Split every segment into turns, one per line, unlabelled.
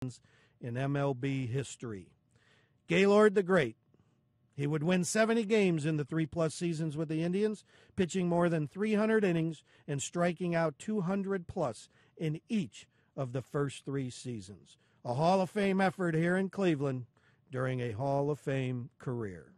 in MLB history. Gaylord the Great. He would win 70 games in the 3+ seasons with the Indians, pitching more than 300 innings and striking out 200+ in each of the first 3 seasons. A Hall of Fame effort here in Cleveland during a Hall of Fame career.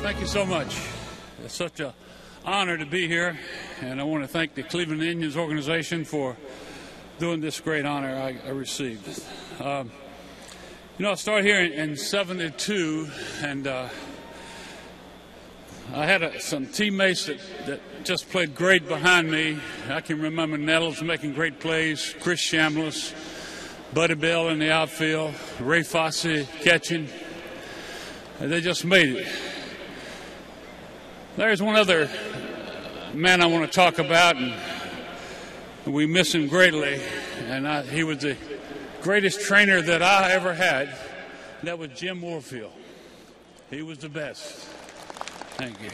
Thank you so much. It's such an honor to be here, and I want to thank the Cleveland Indians organization for doing this great honor I received. I started here in 72, and I had some teammates that just played great behind me. I can remember Nettles making great plays, Chris Chambliss, Buddy Bell in the outfield, Ray Fosse catching. And they just made it. There's one other man I want to talk about, and we miss him greatly. And he was the greatest trainer that I ever had. And that was Jim Warfield. He was the best. Thank you.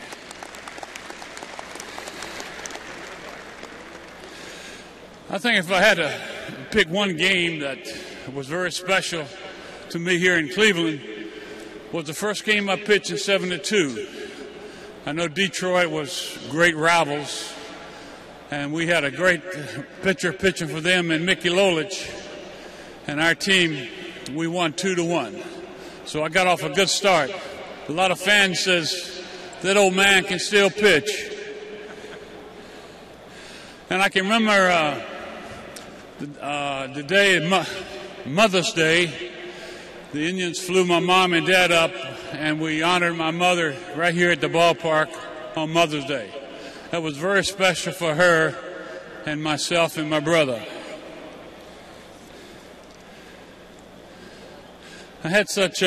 I think if I had to pick one game that was very special to me here in Cleveland, was the first game I pitched in 72. I know Detroit was great rivals, and we had a great pitcher pitching for them in Mickey Lolich, and our team, we won 2-1. So I got off a good start. A lot of fans says that old man can still pitch. And I can remember the day, Mother's Day, the Indians flew my mom and dad up, and we honored my mother right here at the ballpark on Mother's Day. That was very special for her and myself and my brother. I had such,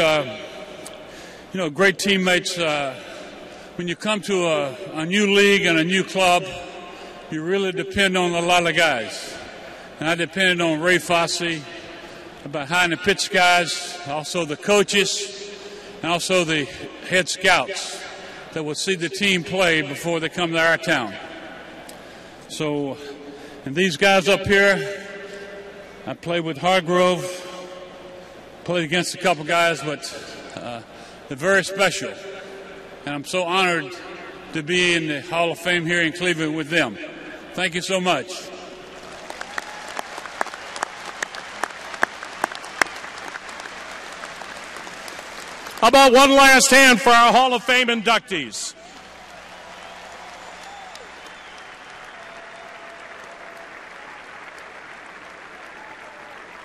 great teammates. When you come to a new league and a new club, you really depend on a lot of guys. And I depended on Ray Fosse, behind the pitch guys, also the coaches, and also the head scouts that would see the team play before they come to our town. So, and these guys up here, I played with Hargrove, played against a couple guys, but they're very special. And I'm so honored to be in the Hall of Fame here in Cleveland with them. Thank you so much.
How about one last hand for our Hall of Fame inductees?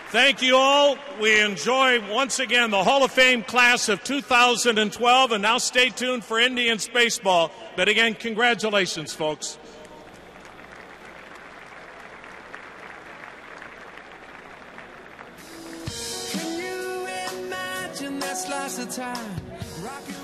Thank you all. We enjoy once again the Hall of Fame class of 2012, and now stay tuned for Indians baseball. But again, congratulations, folks.
Can you imagine that slice of time? Rock and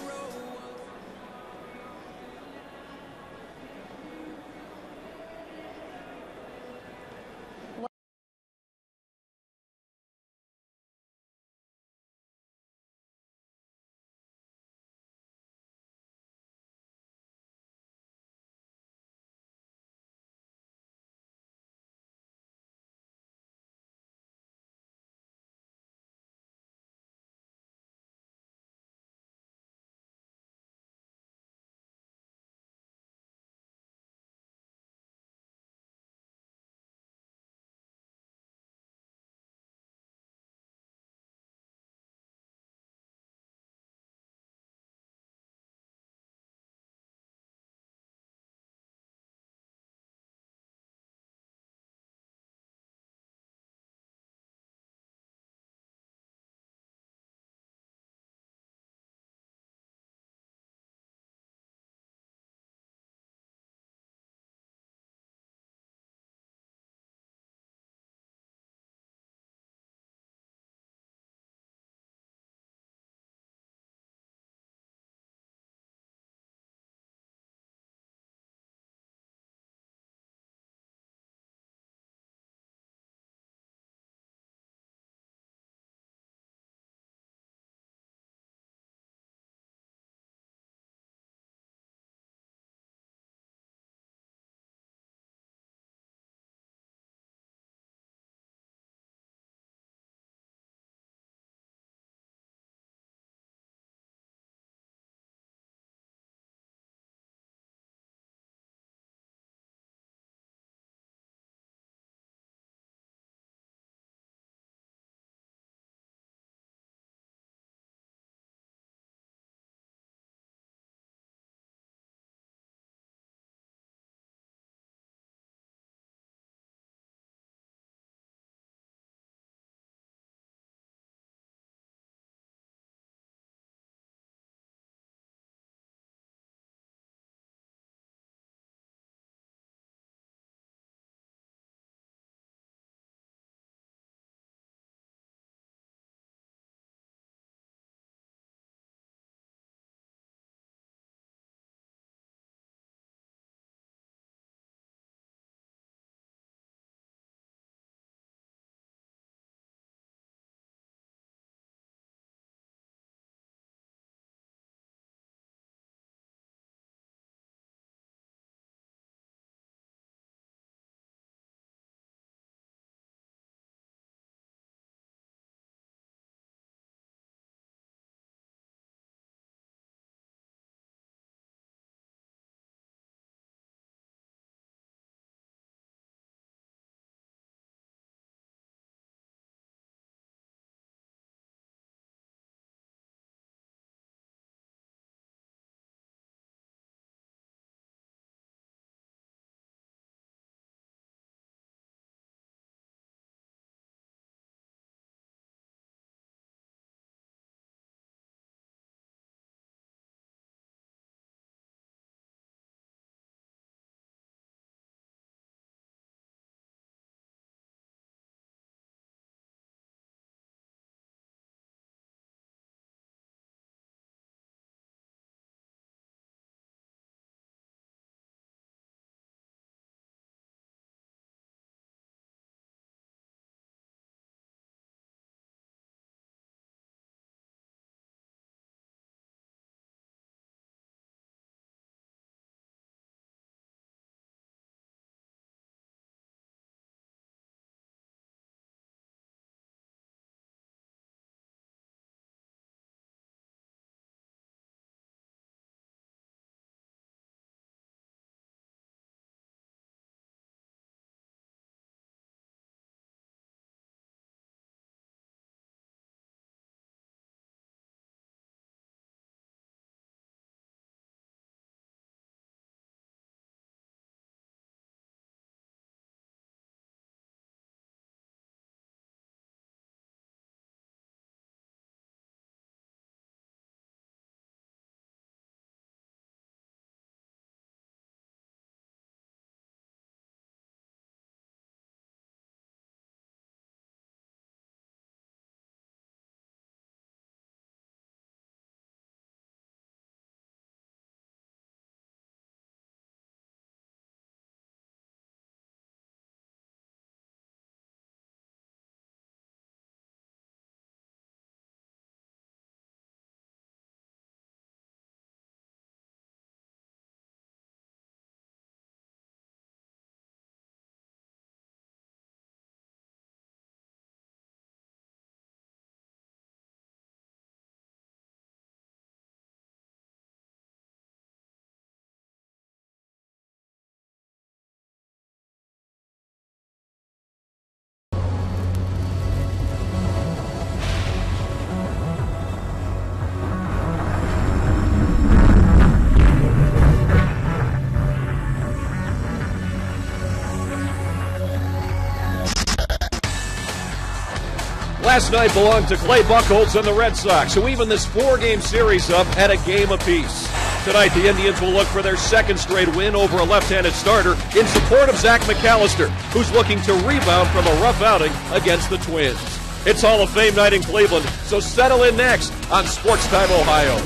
Last night belonged to Clay Buchholz and the Red Sox, who even this 4-game series up at a game apiece. Tonight, the Indians will look for their second straight win over a left-handed starter in support of Zach McAllister, who's looking to rebound from a rough outing against the Twins. It's Hall of Fame night in Cleveland, so settle in next on Sports Time Ohio.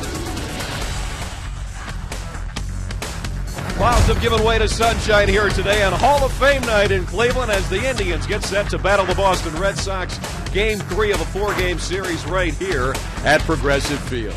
Clouds have given way to sunshine here today on Hall of Fame night in Cleveland as the Indians get set to battle the Boston Red Sox. Game 3 of a 4-game series right here at Progressive Field.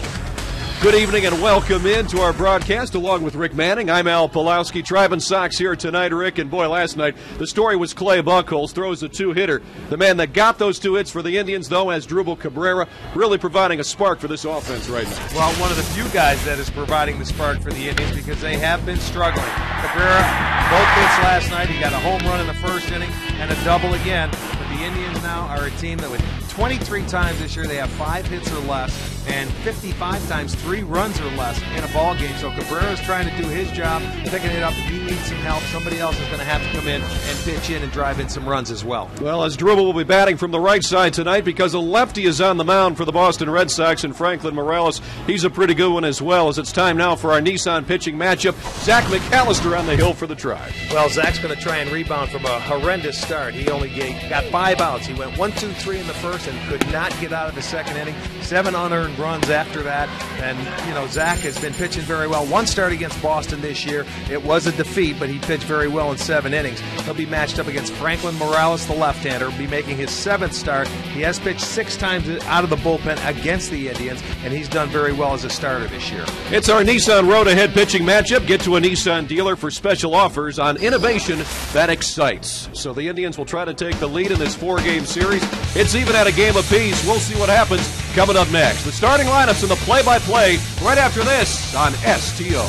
Good evening and welcome into our broadcast along with Rick Manning. I'm Al Pulowski. Tribune Sox here tonight, Rick. And boy, last night the story was Clay Buchholz throws a 2-hitter. The man that got those 2 hits for the Indians, though, as Drupal Cabrera, really providing a spark for this offense right now.
Well, one of the few guys that is providing the spark for the Indians because they have been struggling. Cabrera, both hits last night. He got a home run in the first inning and a double again. But the Indians now are a team that with 23 times this year they have 5 hits or less, and 55 times 3 runs or less in a ball game. So Cabrera's trying to do his job, picking it up. If he needs some help, somebody else is going to have to come in and pitch in and drive in some runs as well.
Well, as Drupal will be batting from the right side tonight because a lefty is on the mound for the Boston Red Sox, and Franklin Morales, he's a pretty good one as well, as it's time now for our Nissan pitching matchup. Zach McAllister on the hill for the Tribe.
Well, Zach's going to try and rebound from a horrendous start. He only got 5 outs. He went 1, 2, 3 in the first and could not get out of the second inning. 7 unearned runs after that. And, you know, Zach has been pitching very well. 1 start against Boston this year. It was a defeat, but he pitched very well in 7 innings. He'll be matched up against Franklin Morales, the left-hander. He'll be making his 7th start. He has pitched 6 times out of the bullpen against the Indians, and he's done very well as a starter this year.
It's our Nissan Road Ahead pitching matchup. Get to a Nissan dealer for special offers on innovation that excites. So the Indians will try to take the lead in this 4-game series. It's even at a game apiece. We'll see what happens coming up next. The starting lineups and the play-by-play right after this on STO.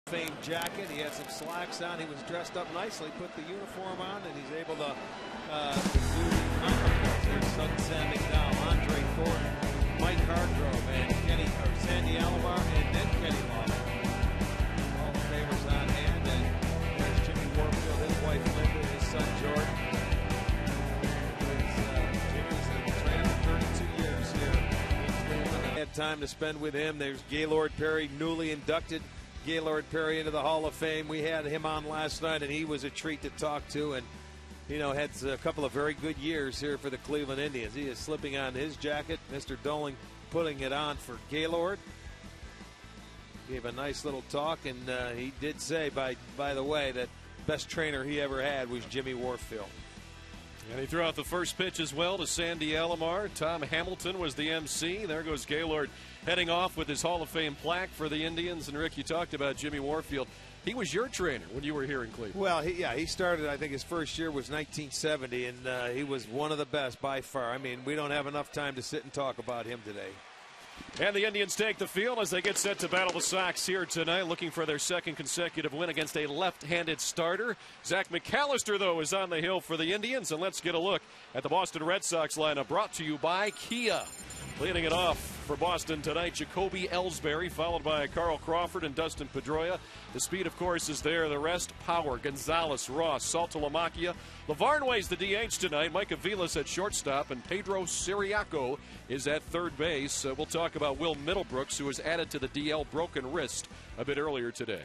Famed jacket. He had some slacks on. He was dressed up nicely, put the uniform on, and he's able to do the conference. Here's Sutton Sanding now, Andre Thornton, Mike Hargrove, and Sandy Alomar, and then Kenny Lawler. All the favors on hand, and there's Jimmy Warfield, his wife Linda, his son Jordan. Jimmy's a trainer, 32 years. time to spend with him. There's Gaylord Perry, newly inducted Gaylord Perry into the Hall of Fame. We had him on last night, and he was a treat to talk to, and had a couple of very good years here for the Cleveland Indians. He is slipping on his jacket. Mr. Doling putting it on for Gaylord. Gave a nice little talk, and he did say, by the way, that best trainer he ever had was Jimmy Warfield.
And he threw out the first pitch as well to Sandy Alomar. Tom Hamilton was the MC. There goes Gaylord heading off with his Hall of Fame plaque for the Indians. And, Rick, you talked about Jimmy Warfield. He was your trainer when you were here in Cleveland.
Well, he started, I think his first year was 1970, and he was one of the best by far. I mean, we don't have enough time to sit and talk about him today.
And the Indians take the field as they get set to battle the Sox here tonight, looking for their second consecutive win against a left-handed starter. Zach McAllister, though, is on the hill for the Indians. And let's get a look at the Boston Red Sox lineup, brought to you by Kia. Leading it off for Boston tonight, Jacoby Ellsbury, followed by Carl Crawford and Dustin Pedroia. The speed, of course, is there. The rest, Power, Gonzalez, Ross, Saltalamacchia. LaVarnway's the DH tonight. Mike Aviles at shortstop, and Pedro Siriaco is at third base. We'll talk about Will Middlebrooks, who was added to the DL broken wrist a bit earlier today.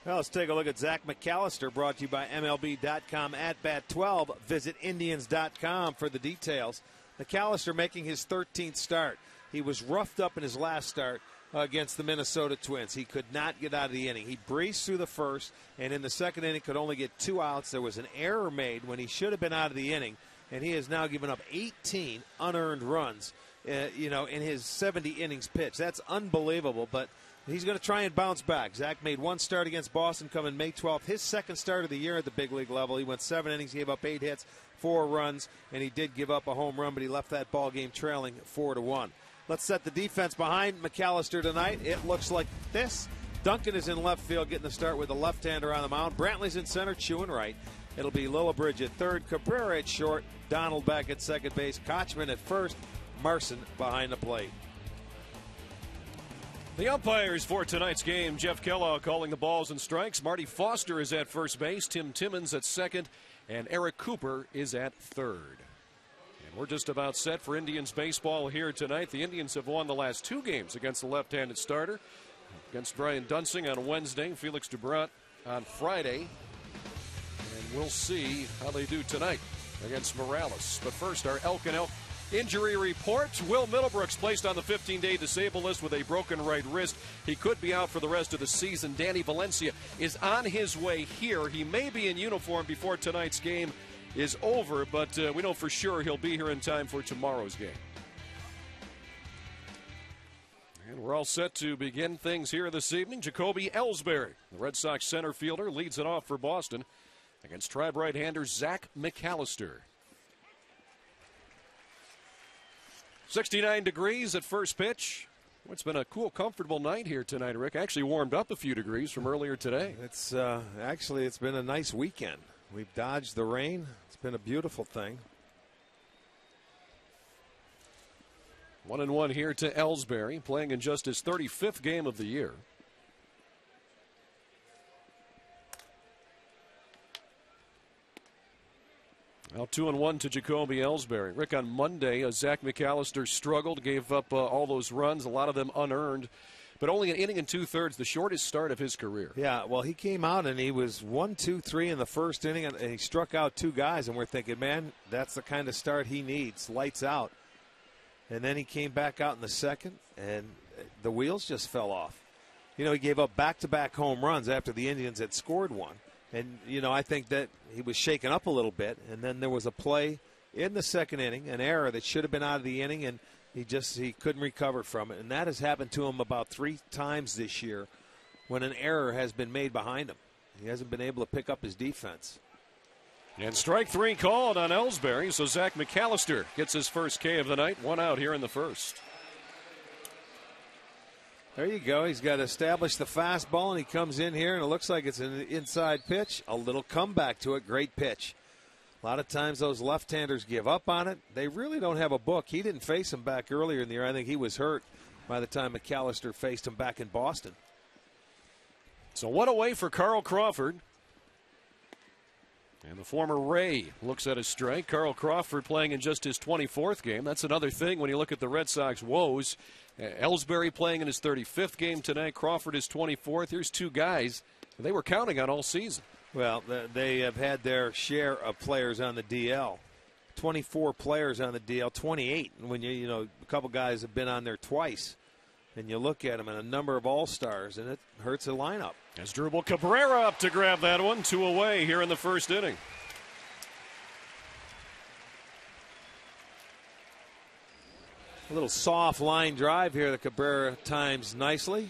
Well, let's take a look at Zach McAllister, brought to you by MLB.com at Bat 12. Visit Indians.com for the details. McAllister making his 13th start. He was roughed up in his last start against the Minnesota Twins. He could not get out of the inning. He breezed through the first, and in the second inning could only get 2 outs. There was an error made when he should have been out of the inning, and he has now given up 18 unearned runs, in his 70 innings pitched. That's unbelievable, but he's going to try and bounce back. Zach made one start against Boston coming May 12th. His second start of the year at the big league level. He went 7 innings, gave up 8 hits, 4 runs, and he did give up a home run, but he left that ball game trailing 4-1. Let's set the defense behind McAllister tonight. It looks like this. Duncan is in left field getting the start with a left-hander on the mound. Brantley's in center, chewing right. It'll be Lillibridge at third, Cabrera at short, Donald back at second base, Kochman at first, Marson behind the plate.
The umpires for tonight's game, Jeff Kellogg calling the balls and strikes. Marty Foster is at first base, Tim Timmons at second, and Eric Cooper is at third. And we're just about set for Indians baseball here tonight. The Indians have won the last 2 games against the left-handed starter. Against Brian Dunsing on Wednesday, Felix Dubrant on Friday. And we'll see how they do tonight against Morales. But first, our Elk and Elk injury report. Will Middlebrooks placed on the 15-day disabled list with a broken right wrist. He could be out for the rest of the season. Danny Valencia is on his way here. He may be in uniform before tonight's game is over, but we know for sure he'll be here in time for tomorrow's game. And we're all set to begin things here this evening. Jacoby Ellsbury, the Red Sox center fielder, leads it off for Boston against Tribe right-hander Zach McAllister. 69 degrees at first pitch. Well, it's been a cool, comfortable night here tonight, Rick. Actually warmed up a few degrees from earlier today.
It's it's been a nice weekend. We've dodged the rain. It's been a beautiful thing.
1-1 here to Ellsbury, playing in just his 35th game of the year. Now 2-1 to Jacoby Ellsbury. Rick, on Monday, Zach McAllister struggled, gave up all those runs, a lot of them unearned, but only an inning and 2/3, the shortest start of his career.
Yeah, well, he came out and he was 1-2-3 in the first inning, and he struck out 2 guys, and we're thinking, man, that's the kind of start he needs, lights out. And then he came back out in the second, and the wheels just fell off. He gave up back-to-back home runs after the Indians had scored one. And, I think that he was shaken up a little bit. And then there was a play in the second inning, an error that should have been out of the inning, and he couldn't recover from it. And that has happened to him about 3 times this year when an error has been made behind him. He hasn't been able to pick up his defense.
And strike 3 called on Ellsbury, so Zach McAllister gets his first K of the night, 1 out here in the first.
There you go. He's got to establish the fastball, and he comes in here, and it looks like it's an inside pitch. A little comeback to it. Great pitch. A lot of times those left-handers give up on it. They really don't have a book. He didn't face him back earlier in the year. I think he was hurt by the time McAllister faced him back in Boston.
So 1 away for Carl Crawford. And the former Ray looks at his strike. Carl Crawford playing in just his 24th game. That's another thing when you look at the Red Sox woes. Ellsbury playing in his 35th game tonight. Crawford is 24th. Here's two guys they were counting on all season.
Well, they have had their share of players on the DL. 24 players on the DL, 28. When you know a couple guys have been on there twice, and you look at them and a number of all-stars, and it hurts the lineup.
As Drupal Cabrera up to grab that one, 2 away here in the first inning.
A little soft line drive here that Cabrera times nicely.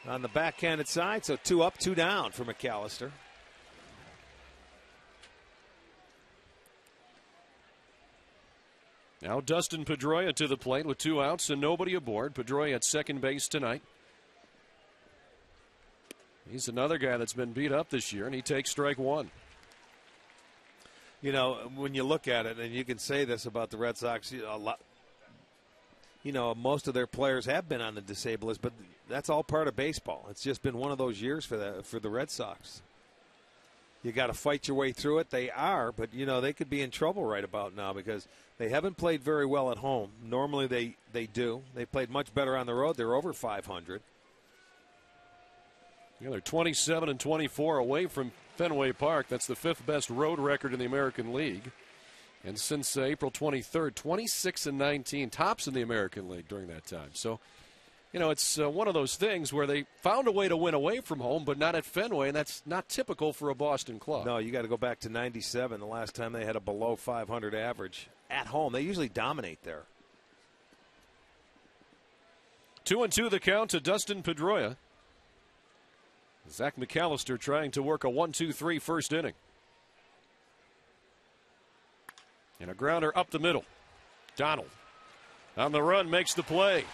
On the backhanded side, so 2 up, 2 down for McAllister.
Now Dustin Pedroia to the plate with 2 outs and nobody aboard. Pedroia at second base tonight. He's another guy that's been beat up this year, and he takes strike 1.
You know, when you look at it, and you can say this about the Red Sox, a lot. You know, most of their players have been on the disabled list, but that's all part of baseball. It's just been one of those years for the Red Sox. You got to fight your way through it. They are, but you know they could be in trouble right about now because they haven't played very well at home. Normally they do. They played much better on the road. They're over 500.
Yeah, they're 27 and 24 away from Fenway Park. That's the 5th best road record in the American League. And since April 23rd, 26 and 19, tops in the American League during that time. So, you know, it's one of those things where they found a way to win away from home, but not at Fenway, and that's not typical for a Boston club.
No, you got to go back to 97, the last time they had a below 500 average at home. They usually dominate there.
2-2 the count to Dustin Pedroia. Zach McAllister trying to work a 1-2-3 first inning. And a grounder up the middle. Donald on the run makes the play.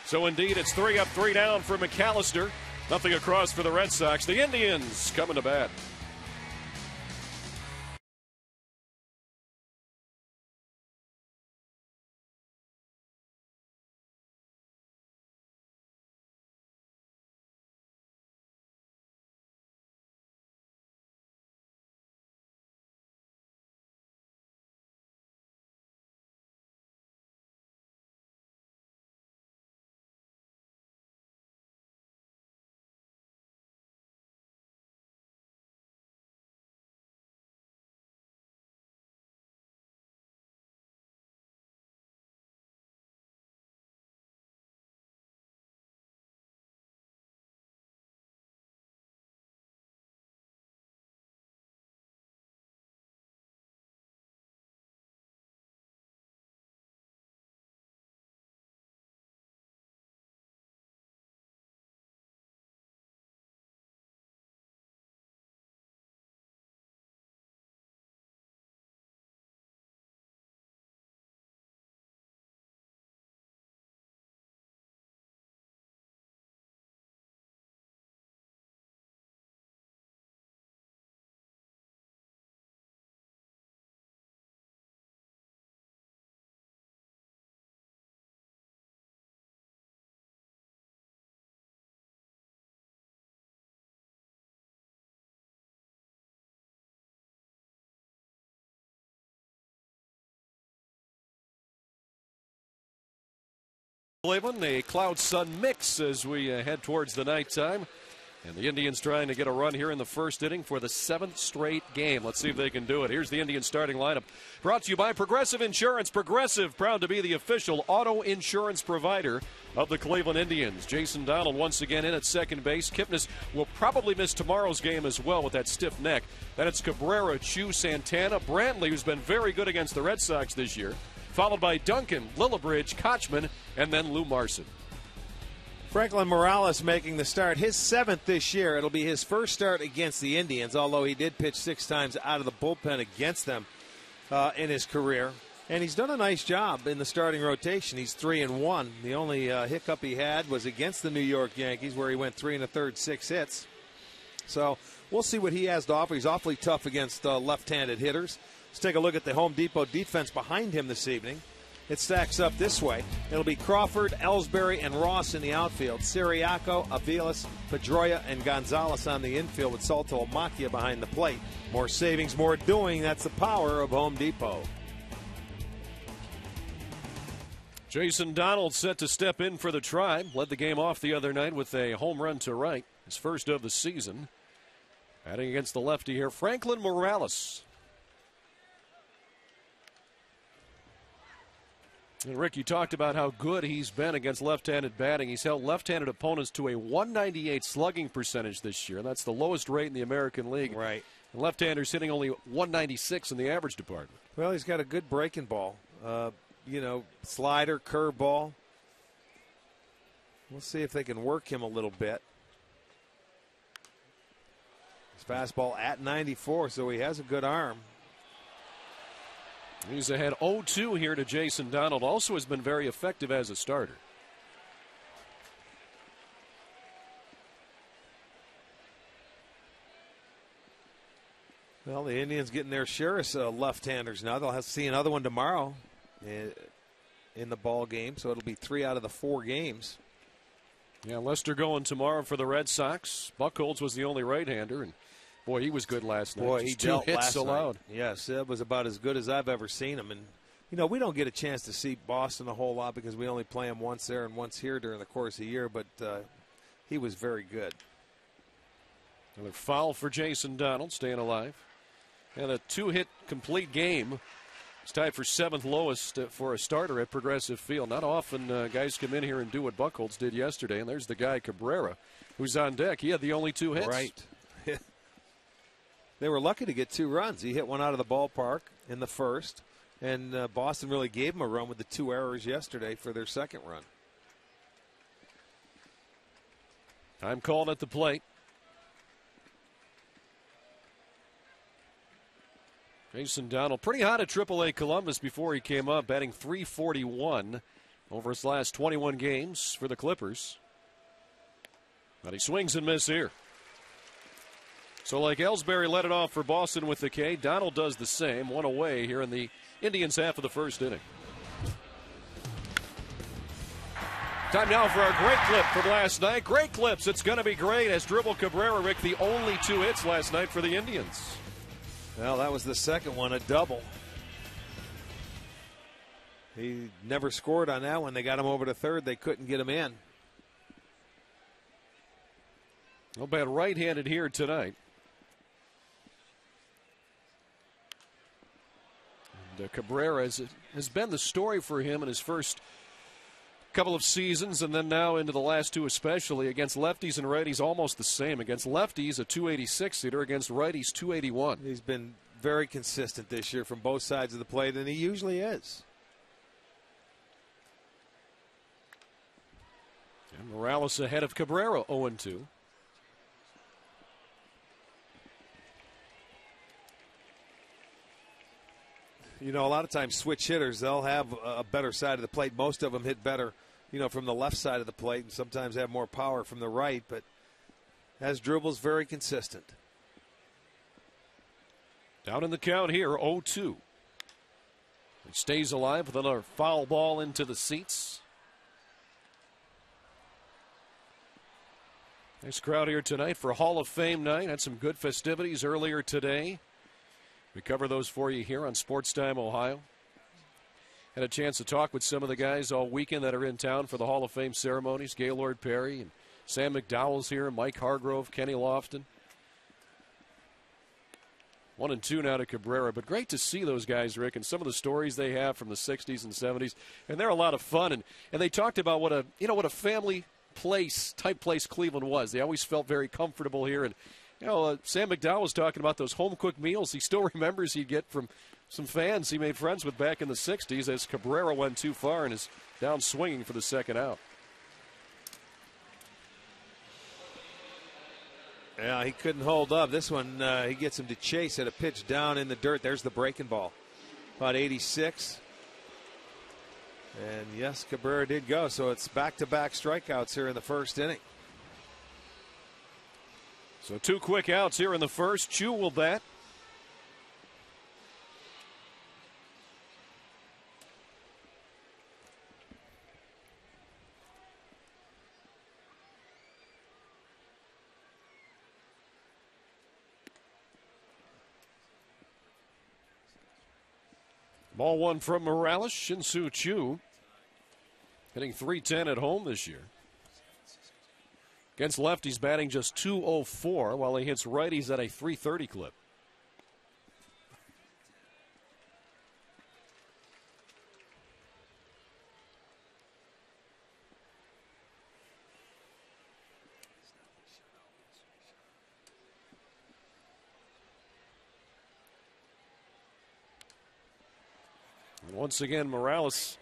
So indeed it's 3 up, 3 down for McAllister. Nothing across for the Red Sox. The Indians coming to bat. Cleveland, a cloud-sun mix as we head towards the nighttime. And the Indians trying to get a run here in the first inning for the 7th straight game. Let's see if they can do it. Here's the Indians starting lineup. Brought to you by Progressive Insurance. Progressive, proud to be the official auto insurance provider of the Cleveland Indians. Jason Donald once again in at second base. Kipnis will probably miss tomorrow's game as well with that stiff neck. Then it's Cabrera, Chu, Santana, Brantley, who's been very good against the Red Sox this year, followed by Duncan, Lillibridge, Kochman, and then Lou Marson.
Franklin Morales making the start, his 7th this year. It'll be his first start against the Indians, although he did pitch 6 times out of the bullpen against them in his career. And he's done a nice job in the starting rotation. He's 3-1. The only hiccup he had was against the New York Yankees, where he went 3 1/3, 6 hits. So we'll see what he has to offer. He's awfully tough against left-handed hitters. Let's take a look at the Home Depot defense behind him this evening. it stacks up this way. It'll be Crawford, Ellsbury, and Ross in the outfield. Siriaco, Aviles, Pedroia, and Gonzalez on the infield with Salto Macchia behind the plate. More savings, more doing. That's the power of Home Depot.
Jason Donald set to step in for the Tribe. Led the game off the other night with a home run to right. His first of the season. Batting against the lefty here, Franklin Morales. And Rick, you talked about how good he's been against left-handed batting. He's held left-handed opponents to a 198 slugging percentage this year. That's the lowest rate in the American League.
Right.
And left-handers hitting only 196 in the average department.
Well, he's got a good breaking ball. Slider, curveball. We'll see if they can work him a little bit. His fastball at 94, so he has a good arm.
He's ahead 0-2 here to Jason Donald. Also has been very effective as a starter.
Well, the Indians getting their share of left-handers now. They'll have to see another one tomorrow in the ball game, so it'll be 3 out of the 4 games.
Yeah, Lester going tomorrow for the Red Sox. Buchholz was the only right-hander, and boy, he was good last night.
Boy, he
Just 2
dealt
hits
last
allowed.
night. Yes, it was about as good as I've ever seen him. And, we don't get a chance to see Boston a whole lot because we only play him once there and once here during the course of the year, but he was very good.
Another foul for Jason Donald, staying alive. And a 2-hit complete game. It's tied for 7th lowest for a starter at Progressive Field. Not often guys come in here and do what Buchholz did yesterday. And there's the guy, Cabrera, who's on deck. He had the only 2 hits.
Right. They were lucky to get 2 runs. He hit one out of the ballpark in the first. And Boston really gave him a run with the 2 errors yesterday for their second run.
Time called at the plate. Jason Donald, pretty hot at AAA Columbus before he came up, batting .341 over his last 21 games for the Clippers. But he swings and misses here. So like Ellsbury led it off for Boston with the K, Donald does the same, 1 away here in the Indians' half of the first inning. Time now for our great clip from last night. Great clips, it's going to be great as Dribble Cabrera, Rick, the only 2 hits last night for the Indians.
Well, that was the second one, a double. He never scored on that one. They got him over to third. They couldn't get him in.
No bad right-handed here tonight. And Cabrera has been the story for him in his first couple of seasons, and then now into the last 2 especially. Against lefties and righties, almost the same. Against lefties, a .286 hitter. Against righties, .281.
He's been very consistent this year from both sides of the plate, and he usually is.
And Morales ahead of Cabrera, 0-2.
A lot of times switch hitters, they'll have a better side of the plate. Most of them hit better, from the left side of the plate, and sometimes have more power from the right, but as Dribble's very consistent.
Down in the count here, 0-2. He stays alive with another foul ball into the seats. Nice crowd here tonight for Hall of Fame night. Had some good festivities earlier today. We cover those for you here on Sports Time Ohio. Had a chance to talk with some of the guys all weekend that are in town for the Hall of Fame ceremonies. Gaylord Perry and Sam McDowell's here, Mike Hargrove, Kenny Lofton. 1-2 now to Cabrera, but great to see those guys, Rick, and some of the stories they have from the 60s and 70s, and they're a lot of fun. And they talked about what a family type place Cleveland was. They always felt very comfortable here, and Sam McDowell was talking about those home-cooked meals he still remembers he'd get from some fans he made friends with back in the 60s as Cabrera went too far and is down swinging for the second out.
Yeah, he couldn't hold up. This one, he gets him to chase at a pitch down in the dirt. There's the breaking ball. About 86. And yes, Cabrera did go. So it's back-to-back strikeouts here in the first inning.
So 2 quick outs here in the first. Chu will bat. Ball one from Morales. Shin-Soo Choo hitting .310 at home this year. Against lefties, batting just .204, while he hits righties at a .330 clip. And once again, Morales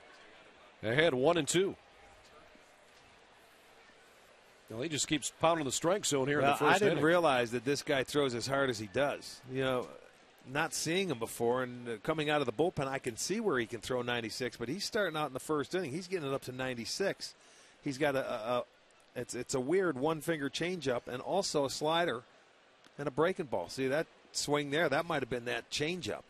ahead 1-2. Well, he just keeps pounding the strike zone here in the first
I didn't
inning.
realize that this guy throws as hard as he does. You know, not seeing him before and coming out of the bullpen, I can see where he can throw 96, but he's starting out in the first inning. He's getting it up to 96. He's got it's a weird one-finger changeup and also a slider and a breaking ball. See that swing there? That might have been that changeup.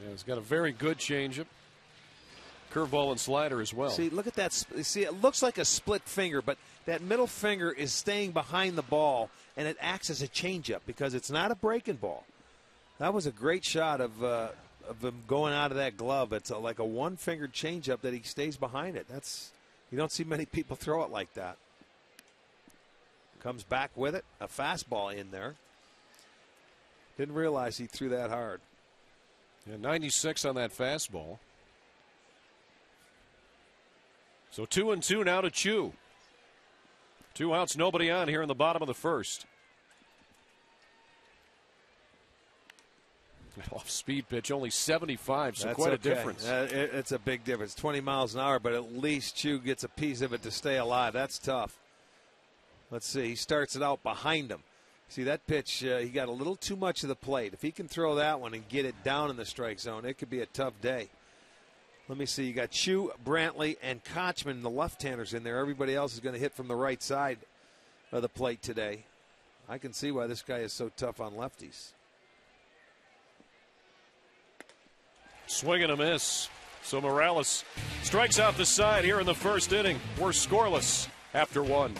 Yeah, he's got a very good changeup. Curveball and slider as well.
See, look at that. See, it looks like a split finger, but that middle finger is staying behind the ball, and it acts as a changeup because it's not a breaking ball. That was a great shot of him going out of that glove. It's like a one-fingered changeup that he stays behind it. You don't see many people throw it like that. Comes back with it, a fastball in there. Didn't realize he threw that hard.
Yeah, 96 on that fastball. So 2-2 now to Choo. 2 outs, nobody on here in the bottom of the first. Off speed pitch, only 75, so
That's
quite
okay.
a difference.
It's a big difference. 20 miles an hour, but at least Choo gets a piece of it to stay alive. That's tough. Let's see. He starts it out behind him. See, that pitch, he got a little too much of the plate. If he can throw that one and get it down in the strike zone, it could be a tough day. Let me see. You got Choo, Brantley, and Kochman, the left-handers in there. Everybody else is going to hit from the right side of the plate today. I can see why this guy is so tough on lefties.
Swing and a miss. So Morales strikes out the side here in the first inning. We're scoreless after 1.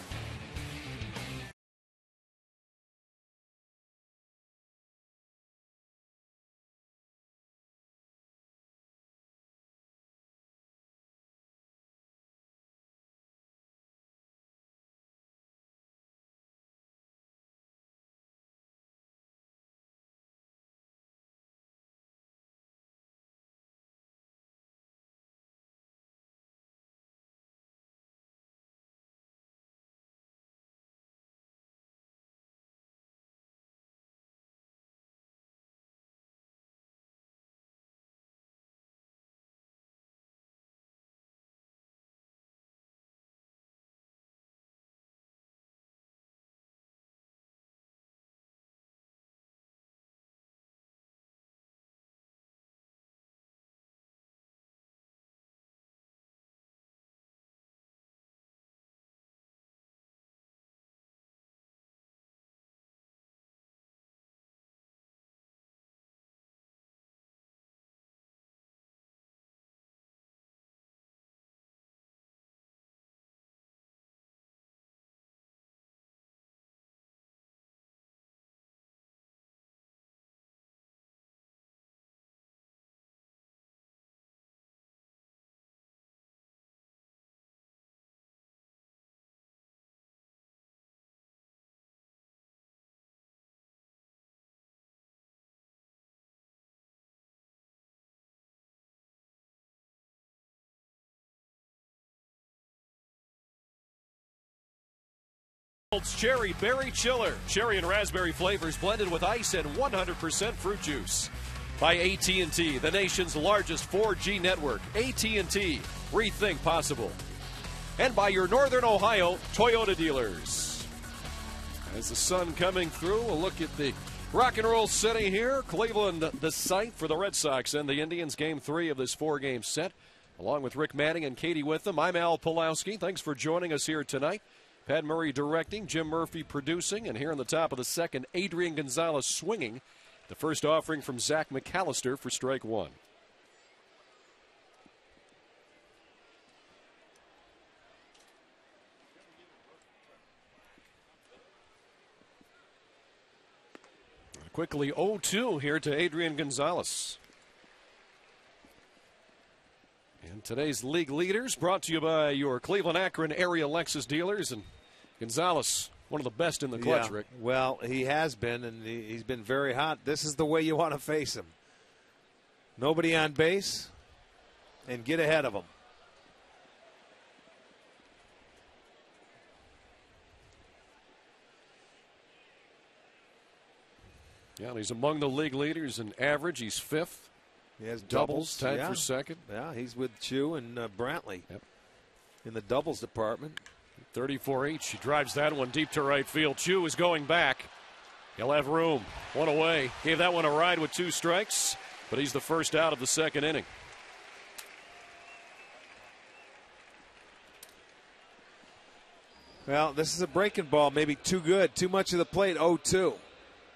Cherry Berry Chiller. Cherry and raspberry flavors blended with ice and 100% fruit juice. By AT&T, the nation's largest 4G network. AT&T, rethink possible. And by your Northern Ohio Toyota dealers. As the sun coming through, we'll look at the rock and roll city here. Cleveland, the site for the Red Sox and the Indians. Game 3 of this 4-game set. Along with Rick Manning and Katie Witham, I'm Al Pulowski. Thanks for joining us here tonight. Pat Murray directing, Jim Murphy producing, and here in the top of the second, Adrian Gonzalez swinging. The first offering from Zach McAllister for strike 1. Quickly 0-2 here to Adrian Gonzalez. And today's league leaders brought to you by your Cleveland Akron area Lexus dealers. And Gonzalez, one of the best in the clutch, Rick.
Well, he has been, and he's been very hot. This is the way you want to face him. Nobody on base, and get ahead of him.
Yeah, he's among the league leaders in average. He's fifth.
He has
doubles, tied for second.
Yeah, he's with Chu and Brantley in the doubles department.
34 each. He drives that one deep to right field. Chu is going back. He'll have room. One away. Gave that one a ride with 2 strikes, but he's the first out of the second inning.
Well, this is a breaking ball. Maybe too good. Too much of the plate. 0-2.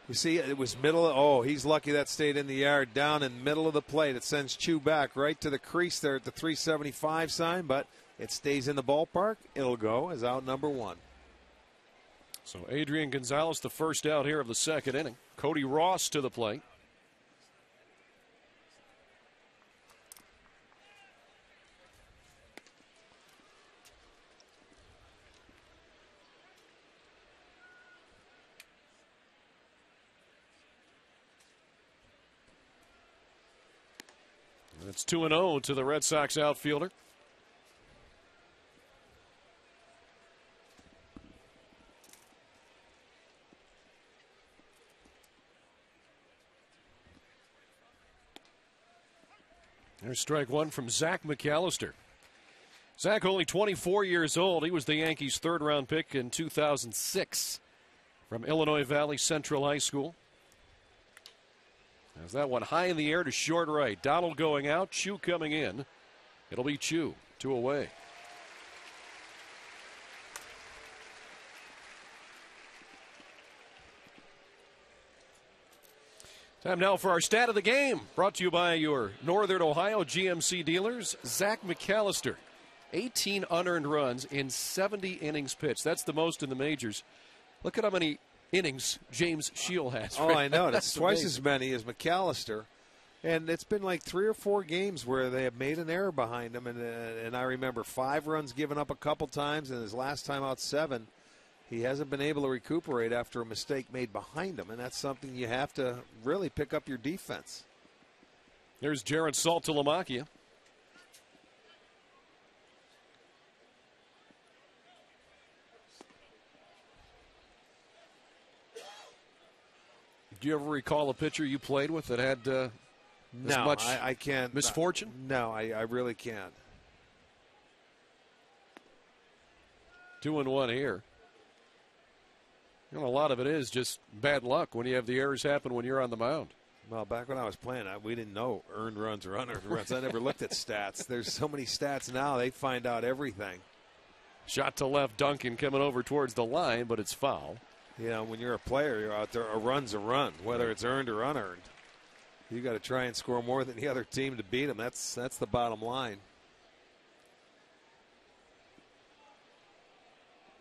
You see, it was middle. He's lucky that stayed in the yard. Down in middle of the plate. It sends Chu back right to the crease there at the 375 sign, but it stays in the ballpark. It'll go as out number 1.
So Adrian Gonzalez, the first out here of the second inning. Cody Ross to the plate. It's 2-0 to the Red Sox outfielder. There's strike one from Zach McAllister. Zach, only 24 years old. He was the Yankees' third-round pick in 2006 from Illinois Valley Central High School. As that one high in the air to short right. Donald going out, Chu coming in. It'll be Chu, 2 away. Time now for our stat of the game, brought to you by your Northern Ohio GMC dealers. Zach McAllister, 18 unearned runs in 70 innings pitched. That's the most in the majors. Look at how many innings James Shield has.
Oh, I know. That's twice as many as McAllister. And it's been like 3 or 4 games where they have made an error behind him. And I remember 5 runs given up a couple times, and his last time out 7. He hasn't been able to recuperate after a mistake made behind him, and that's something you have to really pick up your defense.
There's Jared Saltalamacchia. Do you ever recall a pitcher you played with that had as much
I can't.
misfortune?
No, I really can't.
2-1 here. You know, a lot of it is just bad luck when you have the errors happen when you're on the mound.
Well, back when I was playing, we didn't know earned runs or unearned runs. I never looked at stats. There's so many stats now, they find out everything.
Shot to left, Duncan coming over towards the line, but it's foul.
You know, when you're a player, you're out there, a run's a run, whether it's earned or unearned. You got to try and score more than the other team to beat them. That's the bottom line.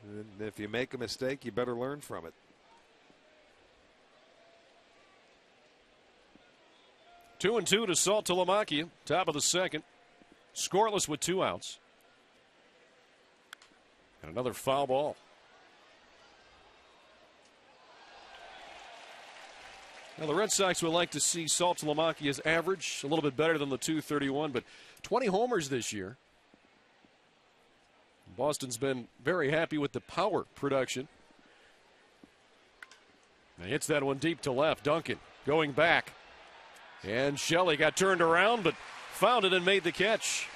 And if you make a mistake, you better learn from it.
2-2 to Saltalamacchia, top of the second. Scoreless with 2 outs. And another foul ball. Now, the Red Sox would like to see Saltalamacchia's average a little bit better than the .231, but 20 homers this year. Boston's been very happy with the power production. Now hits that one deep to left. Duncan going back. And Shelley got turned around, but found it and made the catch.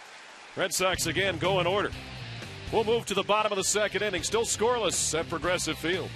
Red Sox again go in order. We'll move to the bottom of the second inning. Still scoreless at Progressive Field.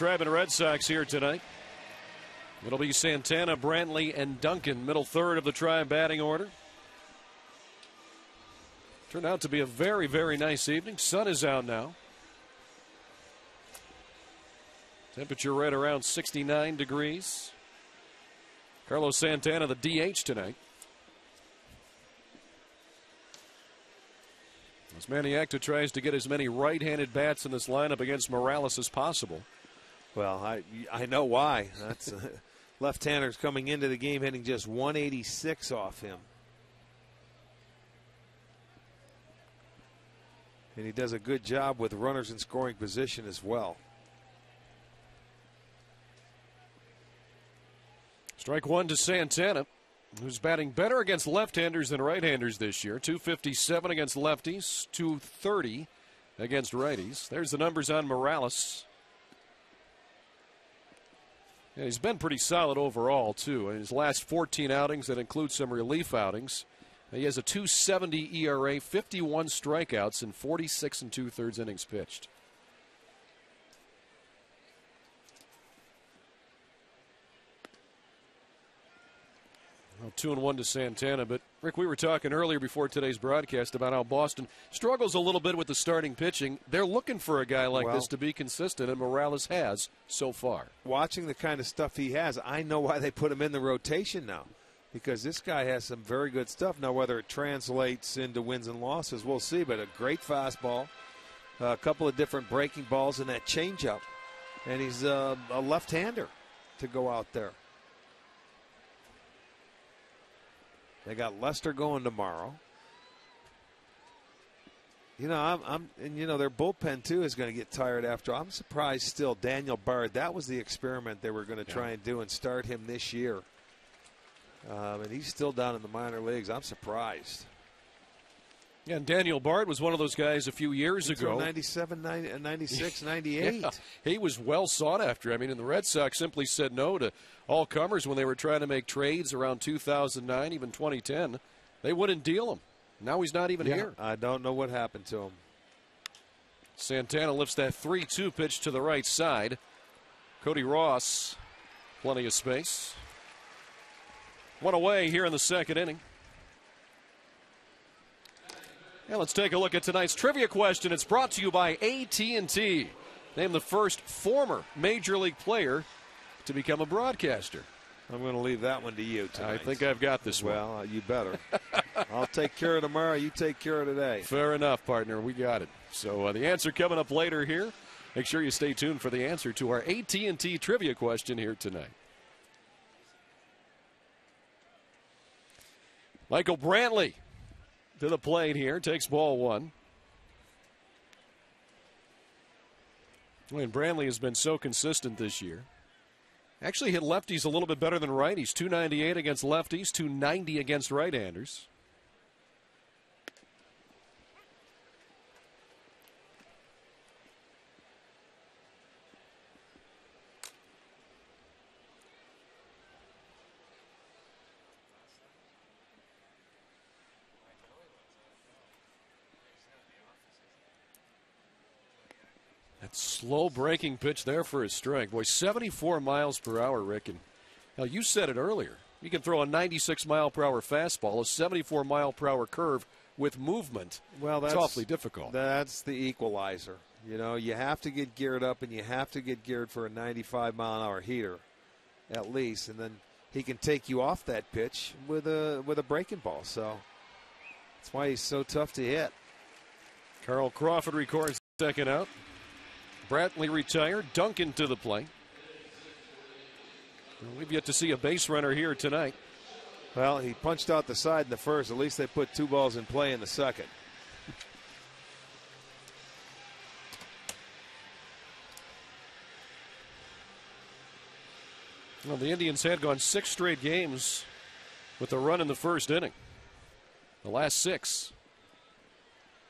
Tribe and Red Sox here tonight. It'll be Santana, Brantley, and Duncan, middle third of the Tribe batting order. Turned out to be a very, very nice evening. Sun is out now. Temperature right around 69 degrees. Carlos Santana, the DH tonight. As Maniacta tries to get as many right-handed bats in this lineup against Morales as possible.
Well, I know why. That's left-handers coming into the game hitting just 186 off him. And he does a good job with runners in scoring position as well.
Strike one to Santana, who's batting better against left-handers than right-handers this year. 257 against lefties, 230 against righties. There's the numbers on Morales. Yeah, he's been pretty solid overall, too. In his last 14 outings, that includes some relief outings, he has a 2.70 ERA, 51 strikeouts, and 46 2/3 innings pitched. Well, 2-1 to Santana. But, Rick, we were talking earlier before today's broadcast about how Boston struggles a little bit with the starting pitching. They're looking for a guy like this to be consistent, and Morales has so far.
Watching the kind of stuff he has, I know why they put him in the rotation now. Because this guy has some very good stuff. Now, whether it translates into wins and losses, we'll see. But a great fastball, a couple of different breaking balls, and that changeup. And he's a left-hander to go out there. They got Lester going tomorrow. You know, their bullpen too is going to get tired after. I'm surprised still. Daniel Bard, that was the experiment they were going to try and do and start him this year. And he's still down in the minor leagues. I'm surprised.
Yeah, and Daniel Bard was one of those guys a few years ago.
97, 96, 98.
Yeah, he was well sought after. I mean, and the Red Sox simply said no to all comers when they were trying to make trades around 2009, even 2010. They wouldn't deal him. Now he's not even here.
I don't know what happened to him.
Santana lifts that 3-2 pitch to the right side. Cody Ross, plenty of space. One away here in the second inning. And let's take a look at tonight's trivia question. It's brought to you by AT&T. Name the first former Major League player to become a broadcaster.
I'm going to leave that one to you tonight.
I think I've got this one.
Well, you better. I'll take care of tomorrow. You take care of today.
Fair enough, partner. We got it. So the answer coming up later here. Make sure you stay tuned for the answer to our AT&T trivia question here tonight. Michael Brantley to the plate here, takes ball one. And Brantley has been so consistent this year. Actually hit lefties a little bit better than righties. 298 against lefties, 290 against right-handers. Slow breaking pitch there for his strike. Boy, 74 miles per hour, Rick. And now you said it earlier. You can throw a 96 mile per hour fastball, a 74 mile per hour curve with movement.
Well,
it's awfully difficult.
That's the equalizer. You know, you have to get geared up, and you have to get geared for a 95 mile an hour heater, at least, and then he can take you off that pitch with a breaking ball. So that's why he's so tough to hit.
Carl Crawford records second out. Brantley retired. Duncan to the plate. We've yet to see a base runner here tonight.
Well, he punched out the side in the first. At least they put two balls in play in the second.
Well, the Indians had gone 6 straight games with a run in the first inning. The last 6.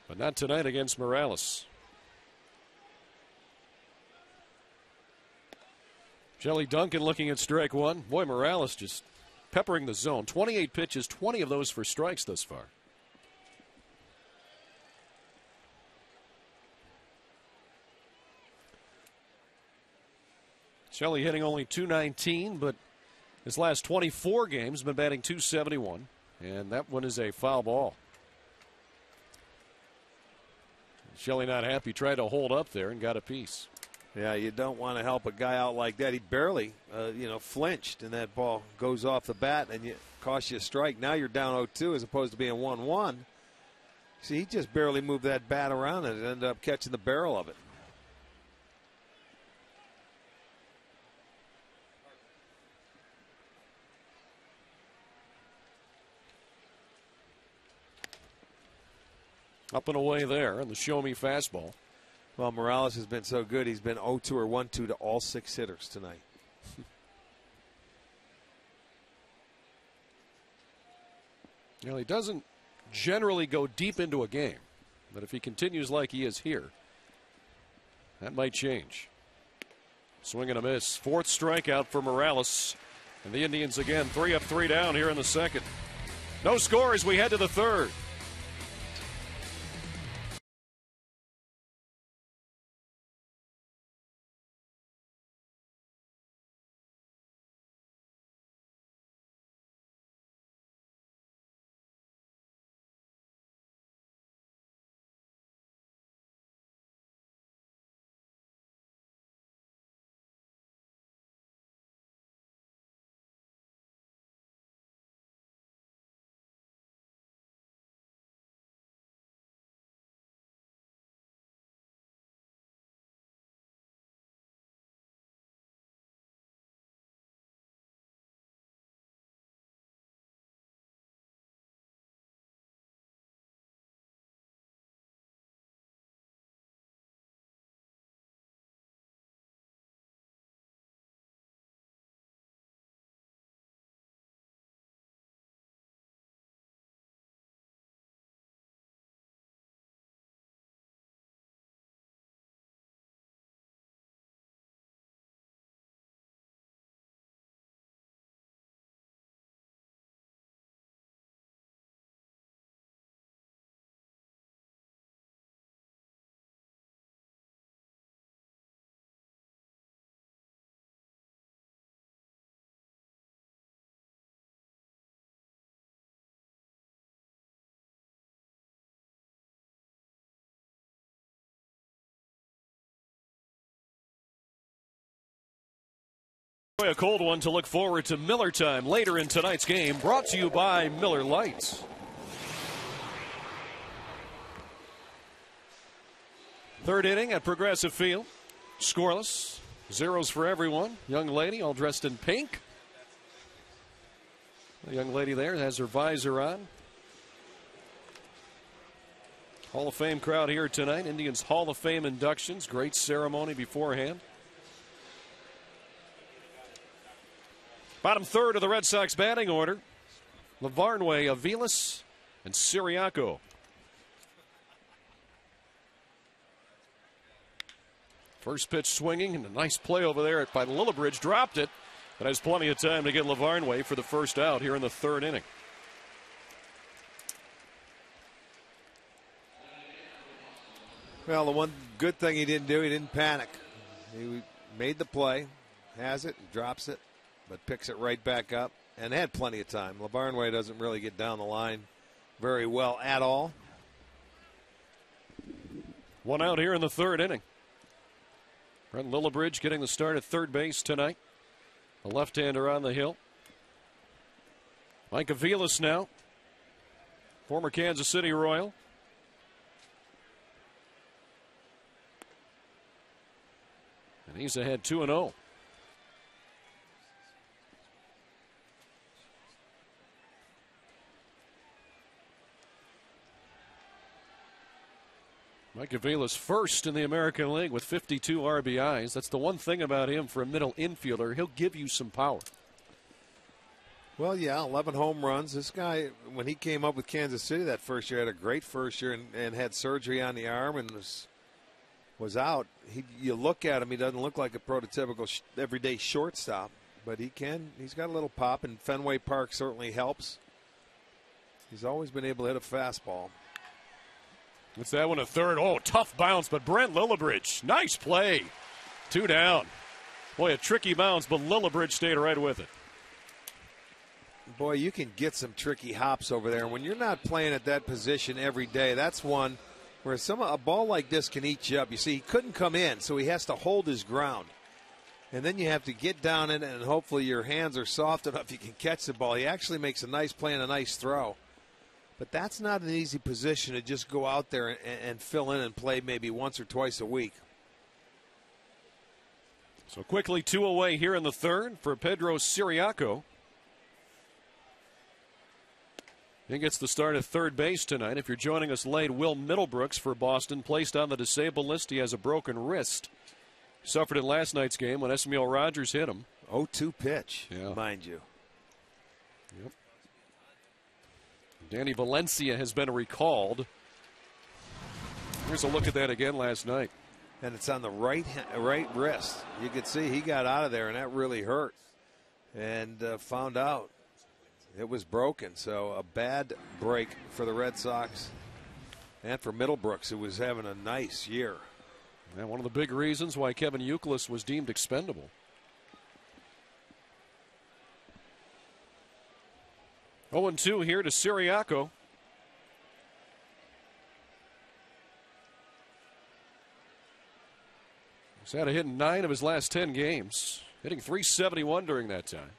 But not tonight against Morales. Jelly Duncan looking at strike one. Boy, Morales just peppering the zone. 28 pitches, 20 of those for strikes thus far. Shelley hitting only .219, but his last 24 games been batting .271, and that one is a foul ball. Shelley not happy, tried to hold up there and got a piece.
Yeah, you don't want to help a guy out like that. He barely, flinched, and that ball goes off the bat, and it costs you a strike. Now you're down 0-2 as opposed to being 1-1. See, he just barely moved that bat around and ended up catching the barrel of it.
Up and away there, and the show-me fastball.
Well, Morales has been so good. He's been 0-2 or 1-2 to all 6 hitters tonight.
He doesn't generally go deep into a game, but if he continues like he is here, that might change. Swing and a miss. 4th strikeout for Morales. And the Indians again 3 up, 3 down here in the 2nd. No score as we head to the 3rd. A cold one to look forward to Miller time later in tonight's game, brought to you by Miller Lights. 3rd inning at Progressive Field. Scoreless. Zeros for everyone. Young lady all dressed in pink. The young lady there has her visor on. Hall of Fame crowd here tonight. Indians Hall of Fame inductions. Great ceremony beforehand. Bottom 3rd of the Red Sox batting order. Lavarnway, Aviles, and Siriaco. First pitch swinging, and a nice play over there by Lillibridge. Dropped it, but has plenty of time to get Lavarnway for the first out here in the 3rd inning.
Well, the one good thing he didn't do, he didn't panic. He made the play, has it, drops it, but picks it right back up and had plenty of time. Lavarnway doesn't really get down the line very well at all.
One out here in the 3rd inning. Brent Lillibridge getting the start at 3rd base tonight. A left-hander on the hill. Mike Aviles now. Former Kansas City Royal. And he's ahead 2-0. Mike Aviles first in the American League with 52 RBIs. That's the one thing about him for a middle infielder. He'll give you some power.
Well, yeah, 11 home runs. This guy, when he came up with Kansas City that first year, had a great first year and had surgery on the arm and was out. You look at him, he doesn't look like a prototypical everyday shortstop, but he's got a little pop, and Fenway Park certainly helps. He's always been able to hit a fastball.
It's that one a 3rd. Oh, tough bounce, but Brent Lillibridge, nice play. 2 down. Boy, a tricky bounce, but Lillibridge stayed right with it.
Boy, you can get some tricky hops over there. When you're not playing at that position every day, that's one where a ball like this can eat you up. You see, he couldn't come in, so he has to hold his ground. And then you have to get down in it, and hopefully your hands are soft enough you can catch the ball. He actually makes a nice play and a nice throw. But that's not an easy position to just go out there and fill in and play maybe once or twice a week.
So quickly 2 away here in the third for Pedro Siriaco. He gets the start at third base tonight. If you're joining us late, Will Middlebrooks for Boston placed on the disabled list. He has a broken wrist. Suffered in last night's game when Esmail Rogers hit him.
0-2 pitch, mind you.
Yep. Danny Valencia has been recalled. Here's a look at that again last night.
And it's on the right wrist. You could see he got out of there, and that really hurt. And found out it was broken. So a bad break for the Red Sox and for Middlebrooks, who was having a nice year.
And one of the big reasons why Kevin Youkilis was deemed expendable. Oh, 0-2 here to Siriaco. He's had a hit in 9 of his last 10 games, hitting .371 during that time.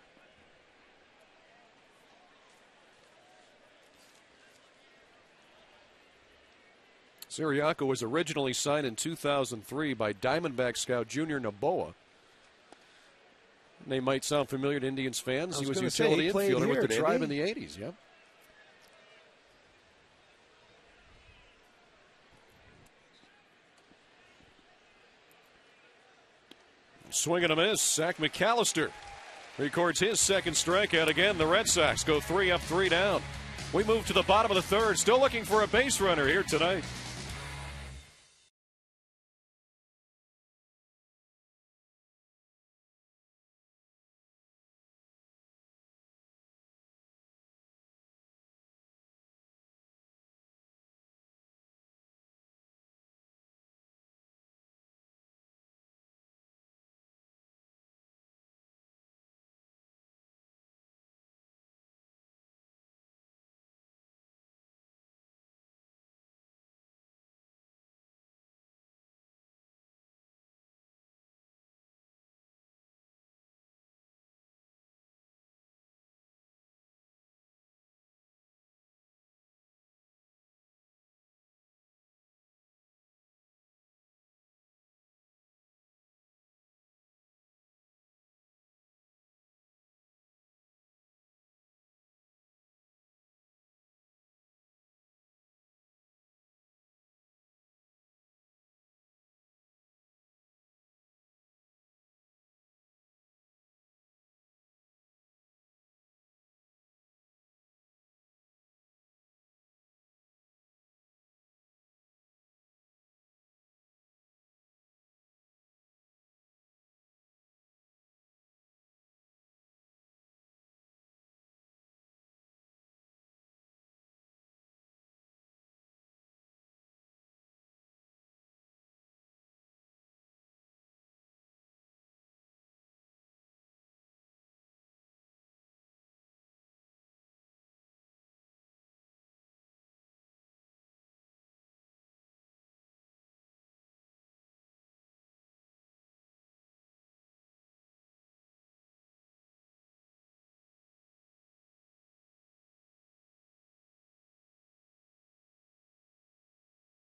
Siriaco was originally signed in 2003 by Diamondback scout Junior Noboa. Name might sound familiar to Indians fans. He was a utility infielder with the Tribe in the 80s. Yep. Swing and a miss. Zach McAllister records his second strikeout. Again, the Red Sox go 3 up, 3 down. We move to the bottom of the third. Still looking for a base runner here tonight.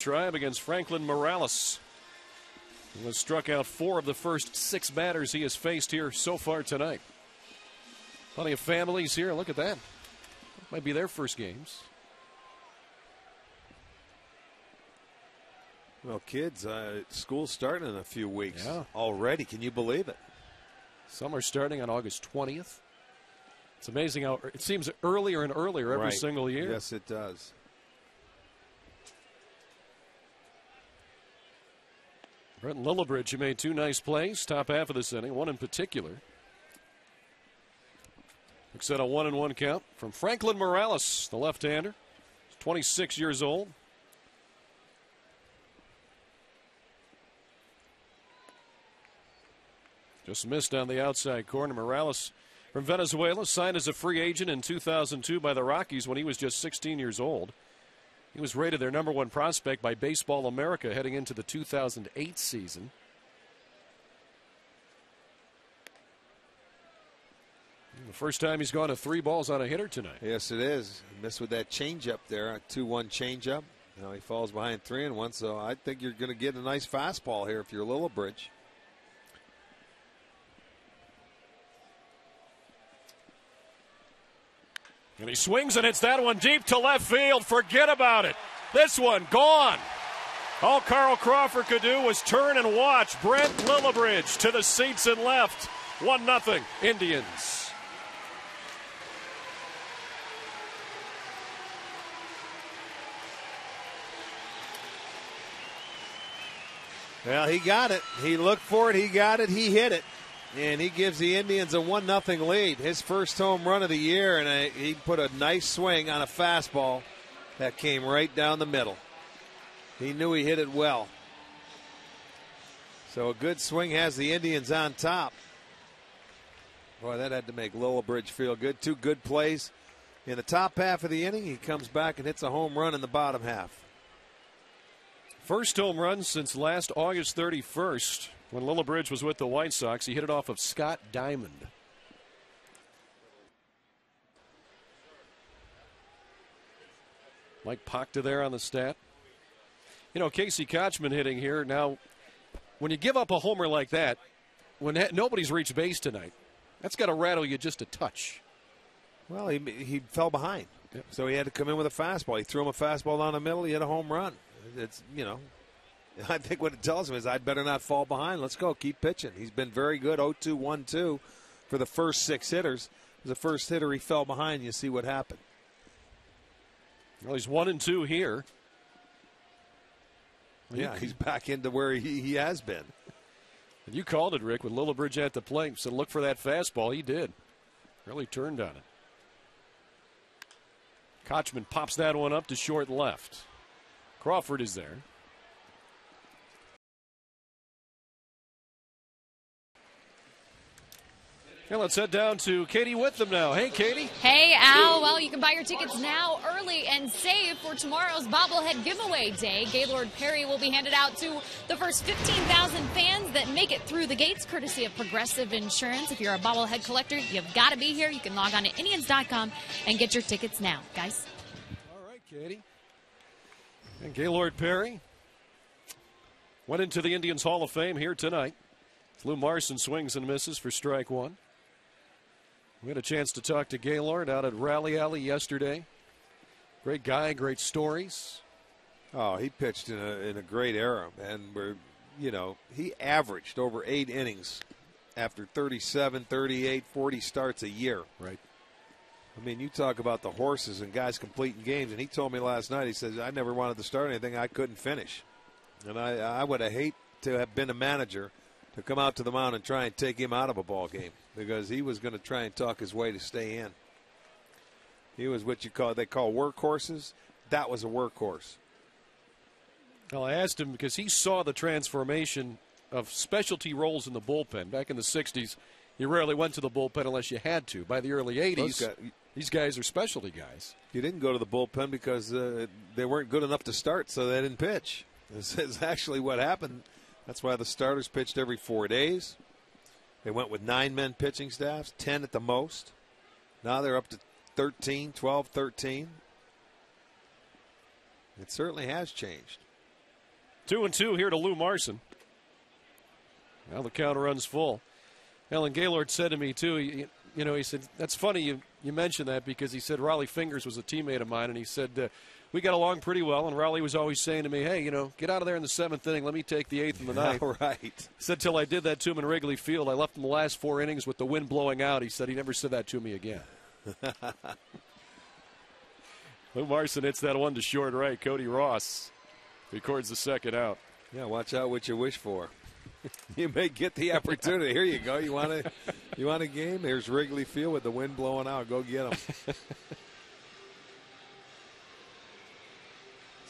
Tribe against Franklin Morales, who has struck out 4 of the first 6 batters he has faced here so far tonight. Plenty of families here. Look at that. Might be their first games.
Well, kids, school's starting in a few weeks already. Can you believe it?
Some are starting on August 20th. It's amazing how it seems earlier and earlier every single year.
Yes, it does.
Brent Lillibridge, who made 2 nice plays, top half of this inning, one in particular. Looks at a 1-1 count from Franklin Morales, the left-hander. He's 26 years old. Just missed on the outside corner. Morales from Venezuela signed as a free agent in 2002 by the Rockies when he was just 16 years old. He was rated their #1 prospect by Baseball America heading into the 2008 season. The first time he's gone to 3 balls on a hitter tonight.
Yes, it is. He missed with that changeup there, a 2-1 changeup. Now he falls behind 3-1, so I think you're going to get a nice fastball here if you're Lillibridge.
And he swings and hits that one deep to left field. Forget about it. This one gone. All Carl Crawford could do was turn and watch Brent Lillibridge to the seats and left. 1-0 Indians.
Well, he got it. He looked for it. He got it. He hit it. And he gives the Indians a 1-0 lead. His first home run of the year, and he put a nice swing on a fastball that came right down the middle. He knew he hit it well. So a good swing has the Indians on top. Boy, that had to make Lillibridge feel good. 2 good plays in the top half of the inning. He comes back and hits a home run in the bottom half.
First home run since last August 31st when Lillibridge was with the White Sox. He hit it off of Scott Diamond. Mike Pachta there on the stat. You know, Casey Kochman hitting here. Now, when you give up a homer like that, when nobody's reached base tonight, that's got to rattle you just a touch.
Well, he fell behind. Yep. So he had to come in with a fastball. He threw him a fastball down the middle. He hit a home run. It's, you know, I think what it tells him is I'd better not fall behind. Let's go. Keep pitching. He's been very good. 0-2, 1-2 for the first 6 hitters. The first hitter, he fell behind. You see what happened.
Well, he's 1-2 here.
Yeah, he's back into where he has been.
You called it, Rick, with Lillibridge at the plate. So look for that fastball. He did. Really turned on it. Kochman pops that one up to short left. Crawford is there. And let's head down to Katie Witham now. Hey, Katie.
Hey, Al. Well, you can buy your tickets now early and save for tomorrow's bobblehead giveaway day. Gaylord Perry will be handed out to the first 15,000 fans that make it through the gates, courtesy of Progressive Insurance. If you're a bobblehead collector, you've got to be here. You can log on to Indians.com and get your tickets now, guys.
All right, Katie. And Gaylord Perry went into the Indians Hall of Fame here tonight. Lou Marson swings and misses for strike 1. We had a chance to talk to Gaylord out at Rally Alley yesterday. Great guy, great stories.
Oh, he pitched in a great era, and he averaged over 8 innings after 37, 38, 40 starts a year.
Right.
I mean, you talk about the horses and guys completing games, and he told me last night, he says, I never wanted to start anything I couldn't finish. And I would have hated to have been a manager to come out to the mound and try and take him out of a ball game, because he was going to try and talk his way to stay in. He was what they call workhorses. That was a workhorse.
Well, I asked him because he saw the transformation of specialty roles in the bullpen. Back in the 60s, you rarely went to the bullpen unless you had to. By the early 80s, these guys are specialty guys.
You didn't go to the bullpen because they weren't good enough to start, so they didn't pitch. This is actually what happened. That's why the starters pitched every 4 days. They went with 9-man pitching staffs, 10 at the most. Now they're up to 13, 12, 13. It certainly has changed.
2-2 here to Lou Marson. Now the count runs full. Alan Gaylord said to me, too, he said, that's funny you mentioned that, because he said Raleigh Fingers was a teammate of mine, and he said, we got along pretty well, and Raleigh was always saying to me, hey, get out of there in the 7th inning. Let me take the 8th and the 9th.
All right.
Said till I did that to him in Wrigley Field. I left him the last 4 innings with the wind blowing out. He said he never said that to me again. Lou Marson hits that one to short right. Cody Ross records the second out.
Yeah, watch out what you wish for. You may get the opportunity. Here you go. You want a game? Here's Wrigley Field with the wind blowing out. Go get them.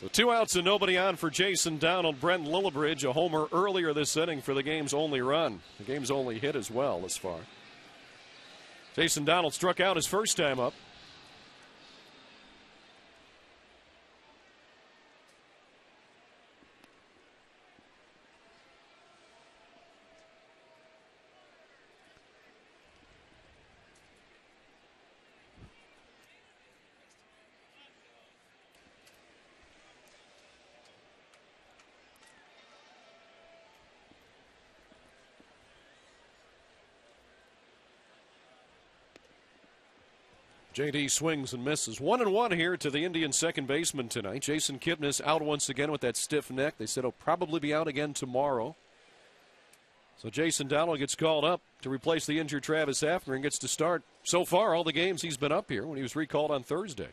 So 2 outs and nobody on for Jason Donald. Brent Lillibridge, a homer earlier this inning for the game's only run. The game's only hit as well this far. Jason Donald struck out his first time up. JD swings and misses. 1-1 here to the Indians' second baseman tonight. Jason Kipnis out once again with that stiff neck. They said he'll probably be out again tomorrow. So Jason Donald gets called up to replace the injured Travis Hafner and gets to start so far all the games he's been up here when he was recalled on Thursday.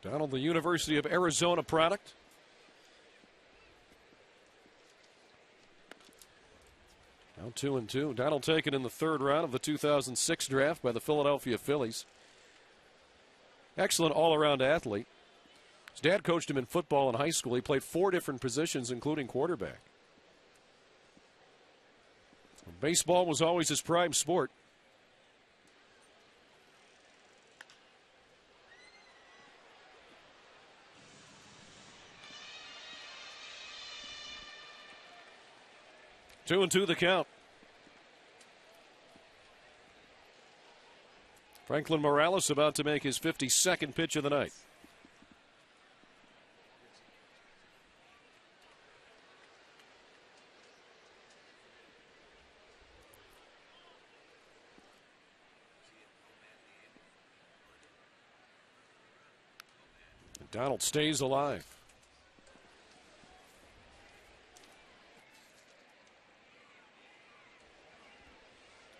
Donald, the University of Arizona product. Now 2-2. Donald taken in the third round of the 2006 draft by the Philadelphia Phillies. Excellent all-around athlete. His dad coached him in football in high school. He played 4 different positions, including quarterback. Baseball was always his prime sport. Two and two the count. Franklin Morales about to make his 52nd pitch of the night. And Donald stays alive.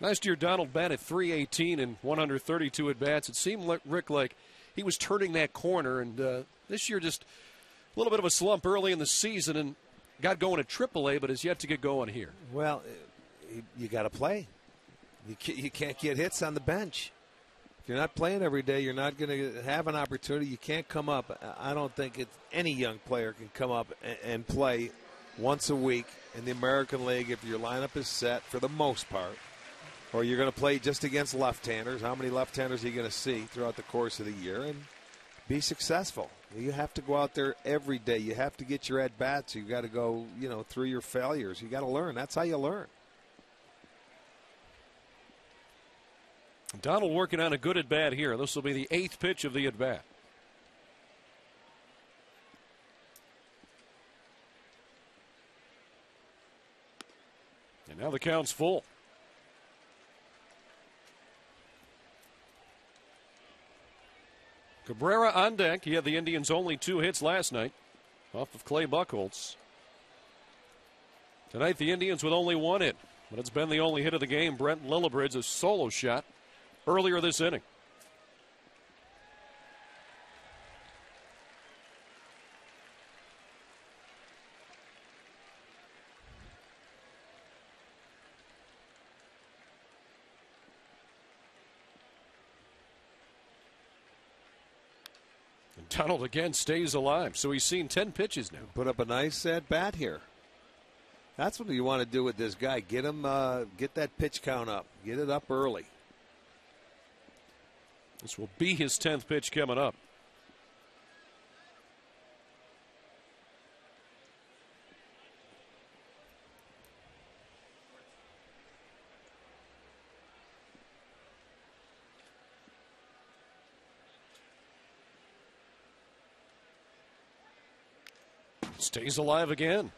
Last year, Donald batted .318 in 132 at-bats. It seemed, Rick, like he was turning that corner, and this year just a little bit of a slump early in the season and got going at AAA, but has yet to get going here.
Well, you got to play. You can't get hits on the bench. If you're not playing every day, you're not going to have an opportunity. You can't come up. I don't think any young player can come up and play once a week in the American League if your lineup is set for the most part. Or you're going to play just against left-handers. How many left-handers are you going to see throughout the course of the year and be successful? You have to go out there every day. You have to get your at-bats. You've got to go, through your failures. You got to learn. That's how you learn.
Donald working on a good at-bat here. This will be the 8th pitch of the at-bat. And now the count's full. Cabrera on deck. He had the Indians' only 2 hits last night off of Clay Buchholz. Tonight, the Indians with only 1 hit, but it's been the only hit of the game. Brent Lillibridge's solo shot earlier this inning. Donald again stays alive, so he's seen 10 pitches now.
Put up a nice at-bat here. That's what you want to do with this guy. Get him, get that pitch count up. Get it up early.
This will be his 10th pitch coming up. Stays alive again.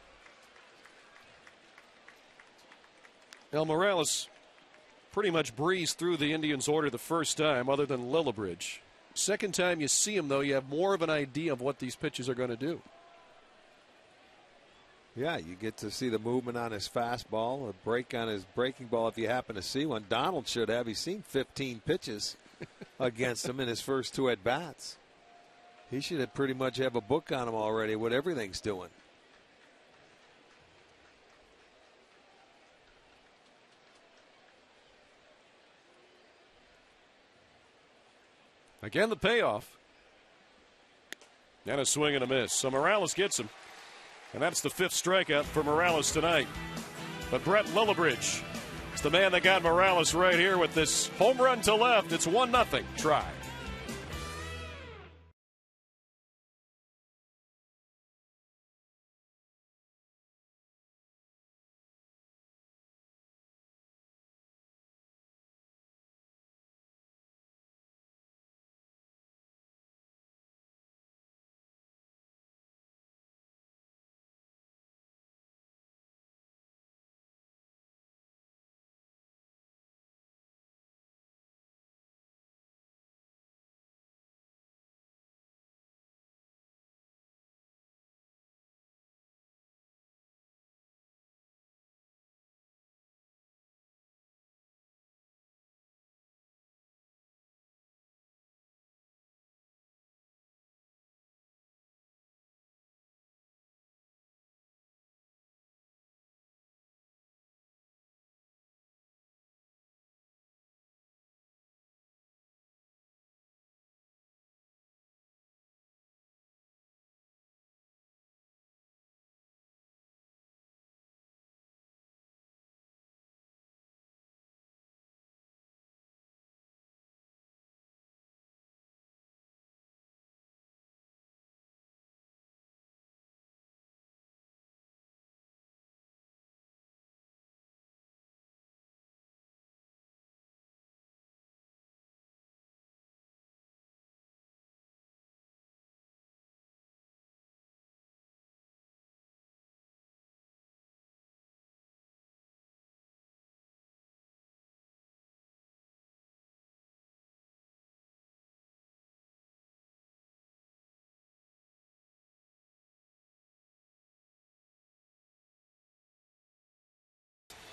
El Morales pretty much breezed through the Indians' order the first time, other than Lillibridge. Second time you see him, though, you have more of an idea of what these pitches are going to do.
Yeah, you get to see the movement on his fastball, a break on his breaking ball if you happen to see one. Donald should have. He's seen 15 pitches against him in his first 2 at-bats. He should have pretty much have a book on him already, what everything's doing.
Again, the payoff. And a swing and a miss. So Morales gets him. And that's the 5th strikeout for Morales tonight. But Brett Lillibridge is the man that got Morales right here with this home run to left. It's 1-0. Try.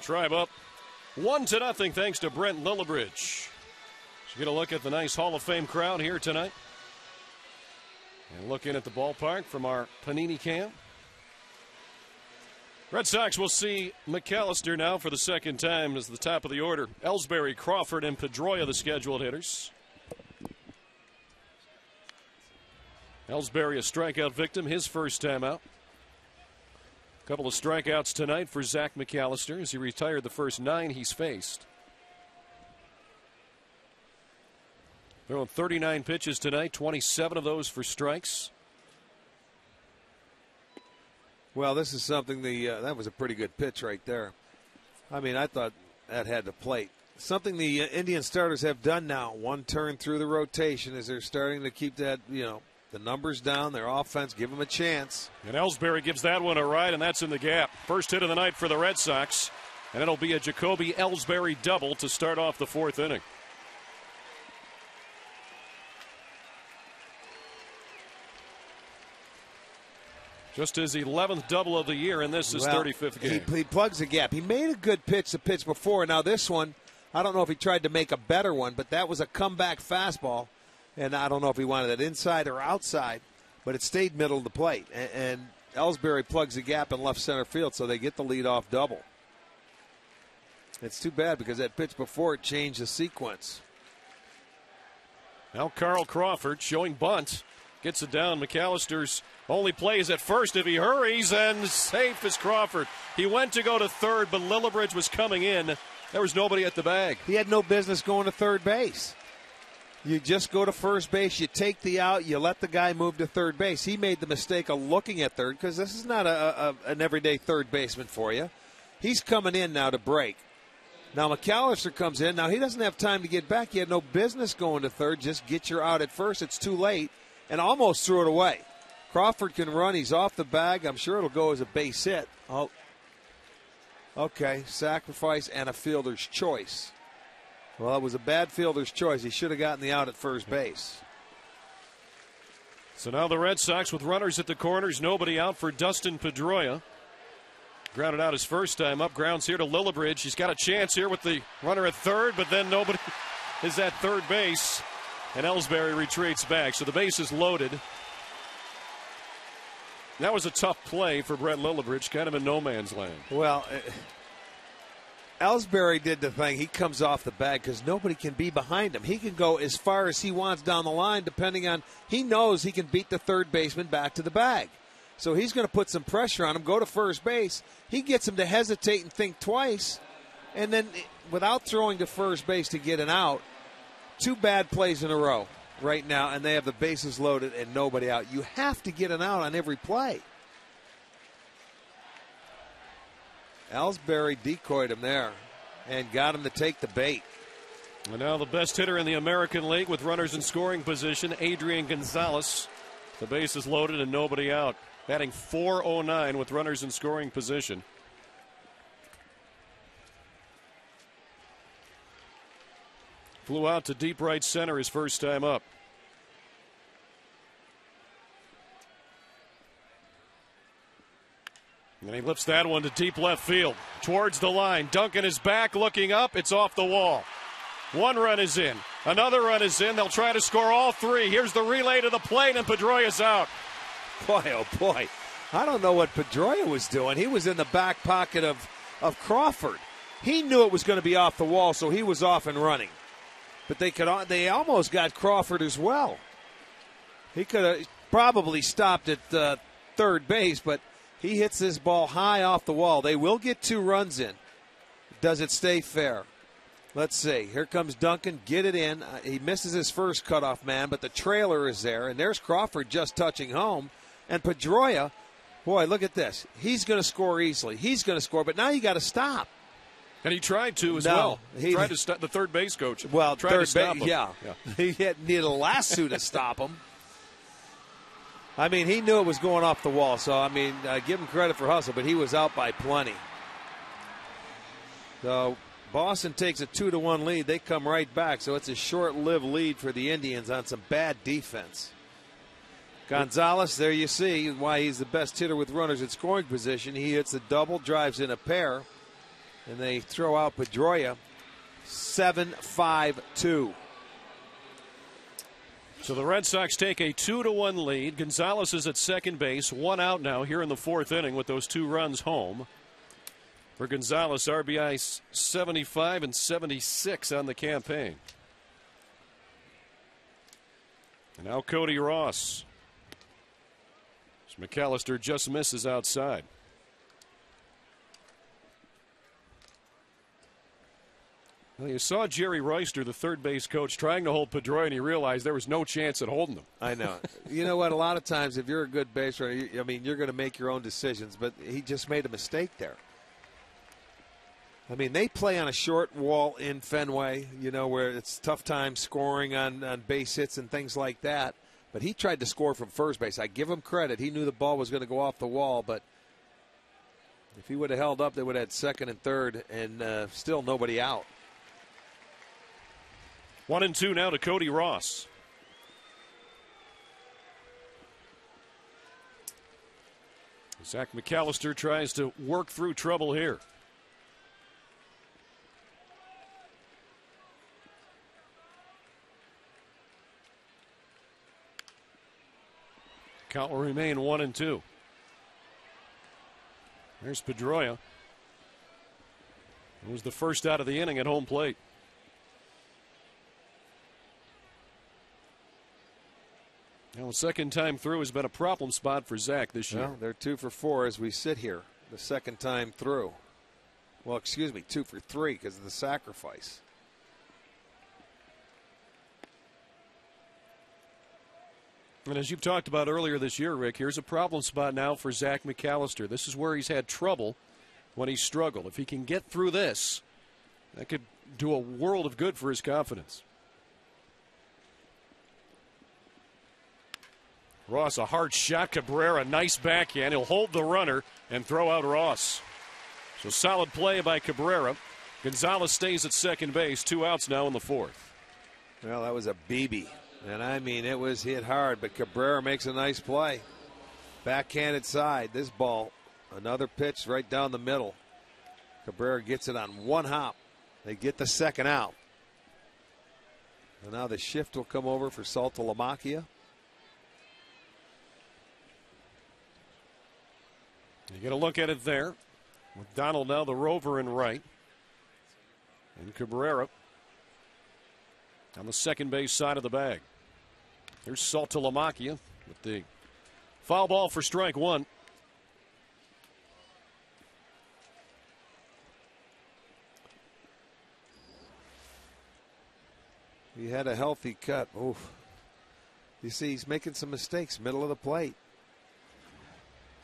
Tribe up 1-0 thanks to Brent Lillibridge. So get a look at the nice Hall of Fame crowd here tonight. And looking at the ballpark from our Panini cam. Red Sox will see McAllister now for the second time as the top of the order. Ellsbury, Crawford, and Pedroia the scheduled hitters. Ellsbury a strikeout victim, his first time out. A couple of strikeouts tonight for Zach McAllister as he retired the first 9 he's faced. Throwing 39 pitches tonight, 27 of those for strikes.
Well, this is something that was a pretty good pitch right there. I mean, I thought that had the plate. Something the Indian starters have done now, one turn through the rotation as they're starting to keep that, the numbers down, their offense, give them a chance.
And Ellsbury gives that one a ride, and that's in the gap. First hit of the night for the Red Sox, and it'll be a Jacoby Ellsbury double to start off the 4th inning. Just his 11th double of the year, and this is 35th game.
He plugs the gap. He made a good pitch the pitch before. Now this one, I don't know if he tried to make a better one, but that was a comeback fastball. And I don't know if he wanted it inside or outside, but it stayed middle of the plate. And Ellsbury plugs the gap in left center field, so they get the leadoff double. It's too bad because that pitch before it changed the sequence.
Now Carl Crawford showing bunt. Gets it down. McAllister's only play is at first if he hurries, and safe is Crawford. He went to go to third, but Lillibridge was coming in. There was nobody at the bag.
He had no business going to third base. You just go to first base, you take the out, you let the guy move to third base. He made the mistake of looking at third because this is not an everyday third baseman for you. He's coming in now to break. Now McAllister comes in. Now he doesn't have time to get back. He had no business going to third. Just get your out at first. It's too late, and almost threw it away. Crawford can run. He's off the bag. I'm sure it'll go as a base hit. Oh, okay, sacrifice and a fielder's choice. Well, it was a bad fielder's choice. He should have gotten the out at first base.
So now the Red Sox with runners at the corners. Nobody out for Dustin Pedroia. Grounded out his first time up. Grounds here to Lillibridge. He's got a chance here with the runner at third, but then nobody is at third base. And Ellsbury retreats back. So the base is loaded. That was a tough play for Brett Lillibridge, kind of in no man's land.
Well, Ellsbury did the thing. He comes off the bag because nobody can be behind him. He can go as far as he wants down the line, depending on, he knows he can beat the third baseman back to the bag. So he's going to put some pressure on him, go to first base. He gets him to hesitate and think twice, and then without throwing to first base to get an out, 2 bad plays in a row right now, and they have the bases loaded and nobody out. You have to get an out on every play. Ellsbury decoyed him there and got him to take the bait.
And now the best hitter in the American League with runners in scoring position, Adrian Gonzalez. The base is loaded and nobody out. Batting .409 with runners in scoring position. Flew out to deep right center his first time up. And he lifts that one to deep left field. Towards the line. Duncan is back, looking up. It's off the wall. 1 run is in. Another run is in. They'll try to score all 3. Here's the relay to the plate, and Pedroia's out.
Boy, oh boy. I don't know what Pedroia was doing. He was in the back pocket of Crawford. He knew it was going to be off the wall, so he was off and running. But they almost got Crawford as well. He could have probably stopped at third base, but he hits this ball high off the wall. They will get 2 runs in. Does it stay fair? Let's see. Here comes Duncan. Get it in. He misses his first cutoff man, but the trailer is there. And there's Crawford just touching home. And Pedroia, boy, look at this. He's going to score easily. He's going to score, but now you got to stop.
And he tried to as well. He tried to stop the third base coach.
Well,
tried to stop him.
Yeah. He needed a lasso to stop him. I mean, he knew it was going off the wall. So, I mean, give him credit for hustle, but he was out by plenty. So, Boston takes a 2-1 lead. They come right back. So, it's a short-lived lead for the Indians on some bad defense. Gonzalez, there you see why he's the best hitter with runners in scoring position. He hits a double, drives in a pair. And they throw out Pedroia. 7-5-2.
So the Red Sox take a 2-1 lead. Gonzalez is at second base. 1 out now here in the 4th inning with those 2 runs home. For Gonzalez, RBI 75 and 76 on the campaign. And now Cody Ross. As McAllister just misses outside. Well, you saw Jerry Royster, the third base coach, trying to hold Pedroia, and he realized there was no chance at holding him.
I know. You know what? A lot of times, if you're a good base runner, I mean, you're going to make your own decisions, but he just made a mistake there. I mean, they play on a short wall in Fenway, you know, where it's tough time scoring on base hits and things like that. But he tried to score from first base. I give him credit. He knew the ball was going to go off the wall, but if he would have held up, they would have had second and third, and still nobody out.
1-2 now to Cody Ross. Zach McAllister tries to work through trouble here. Count will remain 1-2. There's Pedroia. It was the first out of the inning at home plate. Now, the second time through has been a problem spot for Zach this year.
Well, they're 2 for 4 as we sit here. The second time through. Well, excuse me, 2 for 3 because of the sacrifice.
And as you've talked about earlier this year, Rick, here's a problem spot now for Zach McAllister. This is where he's had trouble when he struggled. If he can get through this, that could do a world of good for his confidence. Ross, a hard shot. Cabrera, nice backhand. He'll hold the runner and throw out Ross. So solid play by Cabrera. Gonzalez stays at second base. 2 outs now in the 4th.
Well, that was a BB. And I mean, it was hit hard, but Cabrera makes a nice play. Backhanded side. This ball, another pitch right down the middle. Cabrera gets it on 1 hop. They get the second out. And now the shift will come over for Saltalamacchia.
You get a look at it there. McDonald now the rover in right. And Cabrera on the second base side of the bag. Here's Saltalamacchia with the foul ball for strike one.
He had a healthy cut. Oof. You see, he's making some mistakes, middle of the plate.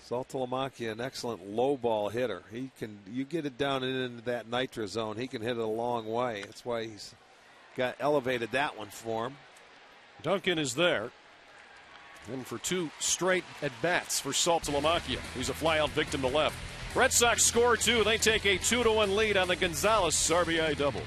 Saltalamacchia, an excellent low ball hitter. He can, you get it down into that nitro zone, he can hit it a long way. That's why he's got elevated that one for him.
Duncan is there. And for 2 straight at bats for Saltalamacchia. He's a flyout victim to left. Red Sox score 2. They take a 2-1 lead on the Gonzalez RBI double.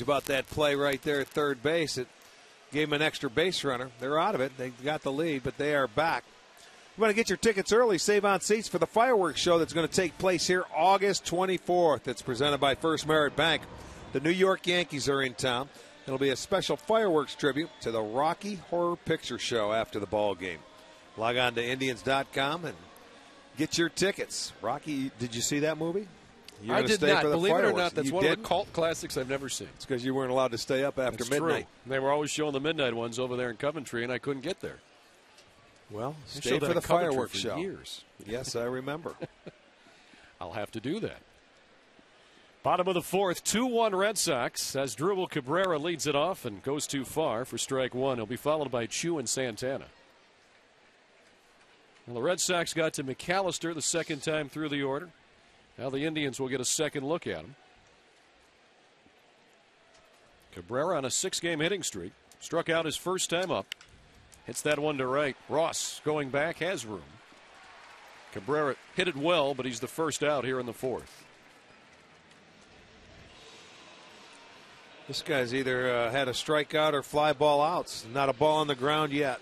About that play right there at third base, it gave them an extra base runner. They're out of it. They got the lead, but they are back. You want to get your tickets early, save on seats for the fireworks show that's going to take place here August 24th. It's presented by First Merit Bank. The New York Yankees are in town. It'll be a special fireworks tribute to the Rocky Horror Picture Show after the ball game. Log on to Indians.com and get your tickets. Rocky, did you see that movie?
I did not. Believe it or not, that's one of the cult classics I've never seen.
It's because you weren't allowed to stay up after midnight.
True. They were always showing the midnight ones over there in Coventry, and I couldn't get there.
Well, stay for the fireworks show.
Years.
Yes, I remember.
I'll have to do that. Bottom of the fourth, 2-1 Red Sox as Drupal Cabrera leads it off and goes too far for strike one. He'll be followed by Chu and Santana. Well, the Red Sox got to McAllister the second time through the order. Now the Indians will get a second look at him. Cabrera on a 6-game hitting streak. Struck out his first time up. Hits that one to right. Ross going back, has room. Cabrera hit it well, but he's the first out here in the fourth.
This guy's either had a strikeout or fly ball outs. Not a ball on the ground yet.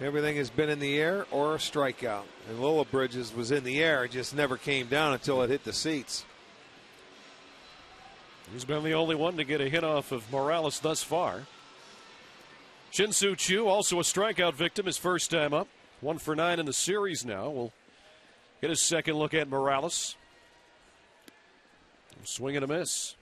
Everything has been in the air or a strikeout. And Lola Bridges was in the air. It just never came down until it hit the seats.
He's been the only one to get a hit off of Morales thus far. Shin-Soo Choo, also a strikeout victim, his first time up. 1 for 9 in the series now. We'll get his second look at Morales. Swing and a miss.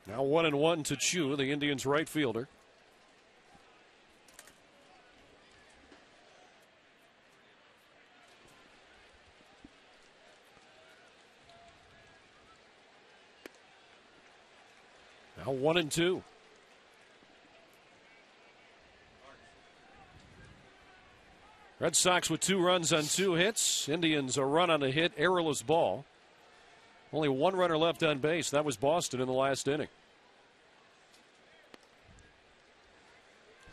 Now 1-1 to Chu, the Indians' right fielder. Now 1-2. Red Sox with 2 runs on 2 hits. Indians a run on a hit, errorless ball. Only 1 runner left on base. That was Boston in the last inning.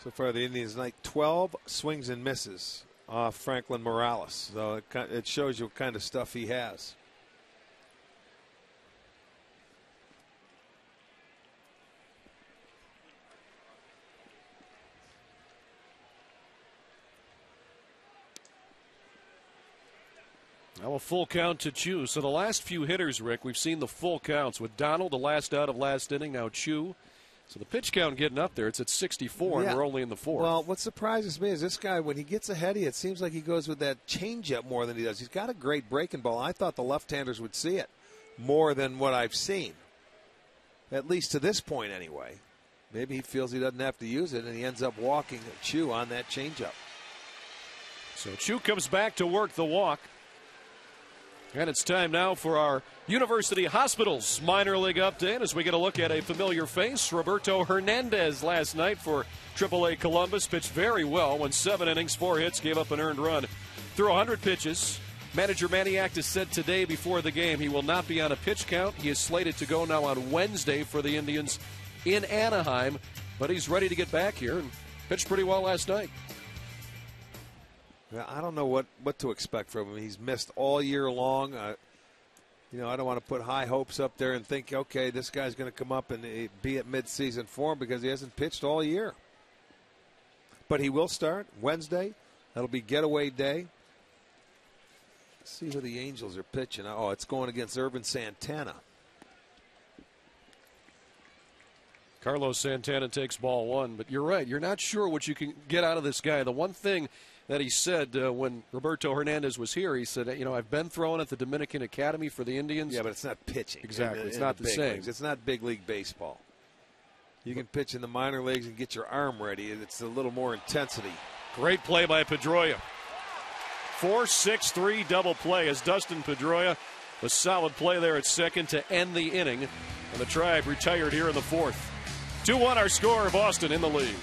So far, the Indians like 12 swings and misses off Franklin Morales. So it shows you what kind of stuff he has.
Now a full count to Chu. So the last few hitters, Rick, we've seen the full counts. With Donald, the last out of last inning, now Chu. So the pitch count getting up there. It's at 64, and we're only in the 4th.
Well, what surprises me is this guy, when he gets ahead of you, it seems like he goes with that changeup more than he does. He's got a great breaking ball. I thought the left-handers would see it more than what I've seen, at least to this point anyway. Maybe he feels he doesn't have to use it, and he ends up walking Chu on that changeup.
So Chu comes back to work the walk. And it's time now for our University Hospitals minor league update as we get a look at a familiar face. Roberto Hernandez last night for AAA Columbus pitched very well, went 7 innings, 4 hits, gave up an earned run. Threw 100 pitches. Manager Maniac has said today before the game he will not be on a pitch count. He is slated to go now on Wednesday for the Indians in Anaheim, but he's ready to get back here and pitched pretty well last night.
I don't know what to expect from him. He's missed all year long. I don't want to put high hopes up there and think, okay, this guy's going to come up and be at midseason form because he hasn't pitched all year. But he will start Wednesday. That'll be getaway day. Let's see who the Angels are pitching. Oh, it's going against Irvin Santana.
Carlos Santana takes ball 1, but you're right. You're not sure what you can get out of this guy. The one thing that he said when Roberto Hernandez was here, he said, I've been throwing at the Dominican Academy for the Indians.
Yeah, but it's not pitching.
Exactly. It's not the same.
Leagues. It's not big league baseball. You can pitch in the minor leagues and get your arm ready. It's a little more intensity.
Great play by Pedroia. 4-6-3 double play as Dustin Pedroia. A solid play there at second to end the inning. And the Tribe retired here in the 4th. 2-1 our score, Boston in the lead.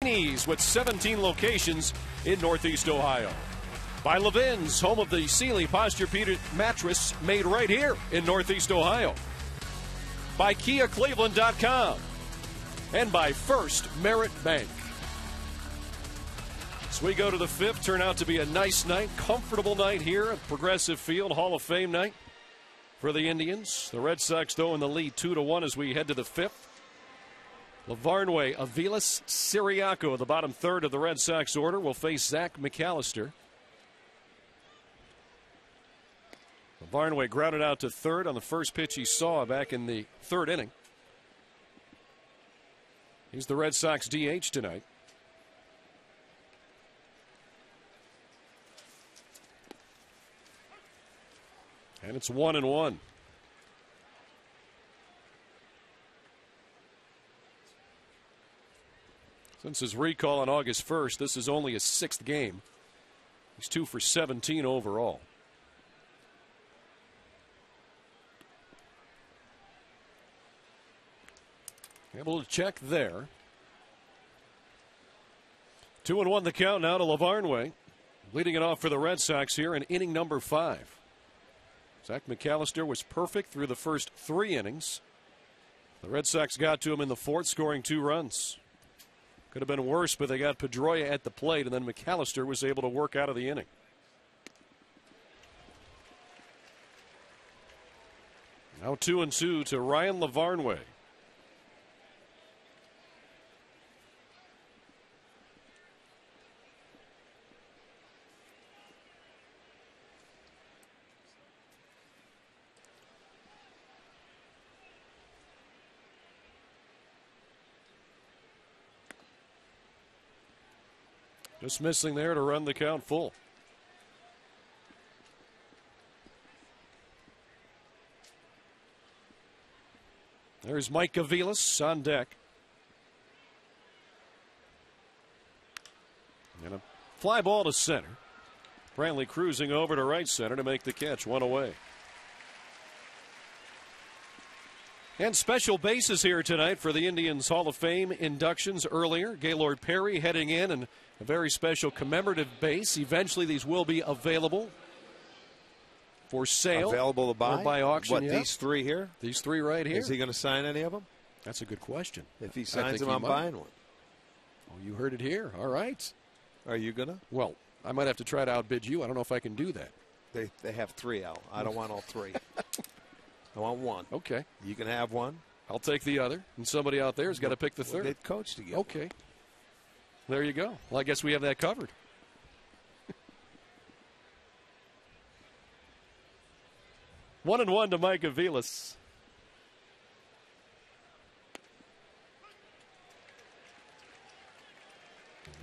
With 17 locations in Northeast Ohio. By Levin's, home of the Sealy Posture-Peter mattress made right here in Northeast Ohio. By KiaCleveland.com. And by First Merit Bank. As we go to the 5th, turn out to be a nice night, comfortable night here at Progressive Field, Hall of Fame night for the Indians. The Red Sox, though, in the lead 2-1 as we head to the 5th. Lavarnway, Aviles, Siriaco, the bottom third of the Red Sox order, will face Zach McAllister. Lavarnway grounded out to third on the first pitch he saw back in the 3rd inning. He's the Red Sox DH tonight. And it's 1-1. Since his recall on August 1st, this is only his 6th game. He's 2 for 17 overall. Able to check there. 2-1 the count now to Lavarnway. Leading it off for the Red Sox here in inning number 5. Zach McAllister was perfect through the first 3 innings. The Red Sox got to him in the 4th, scoring 2 runs. Could have been worse, but they got Pedroia at the plate, and then McAllister was able to work out of the inning. Now 2-2 to Ryan Lavarnway. Just missing there to run the count full. There's Mike Aviles on deck. And a fly ball to center. Brantley cruising over to right center to make the catch, 1 away. And special bases here tonight for the Indians Hall of Fame inductions earlier. Gaylord Perry heading in, and a very special commemorative base. Eventually these will be available for sale.
Available to buy?
Or by auction.
What,
yeah.
these 3 here?
These 3 right here.
Is he going to sign any of them?
That's a good question.
If he signs them, I'm buying one.
Oh, you heard it here. All right.
Are you going to?
Well, I might have to try to outbid you. I don't know if I can do that.
They have 3, Al. I don't want all 3. I want 1.
Okay.
You can have 1.
I'll take the other. And somebody out there has got to pick the 3rd.
We'll get coached together.
Okay. There you go. Well, I guess we have that covered. 1-1 to Mike Aviles.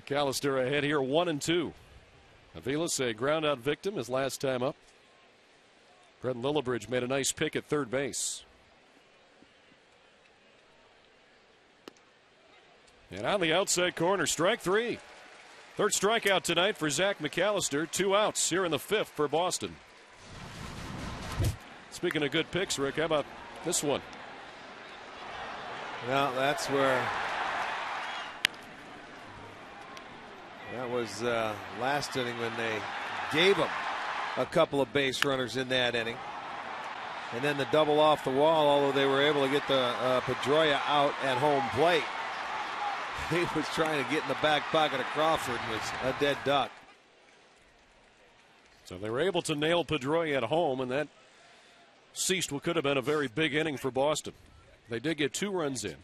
McAllister ahead here, 1-2. Aviles, a ground out victim his last time up. Brett Lillibridge made a nice pick at third base. And on the outside corner, strike 3. Third strikeout tonight for Zach McAllister. 2 outs here in the 5th for Boston. Speaking of good picks, Rick, how about this one?
Well, that's where that was last inning when they gave him a couple of base runners in that inning. And then the double off the wall, although they were able to get the Pedroia out at home plate. He was trying to get in the back pocket of Crawford and was a dead duck.
So they were able to nail Pedroia at home, and that ceased what could have been a very big inning for Boston. They did get 2 runs in.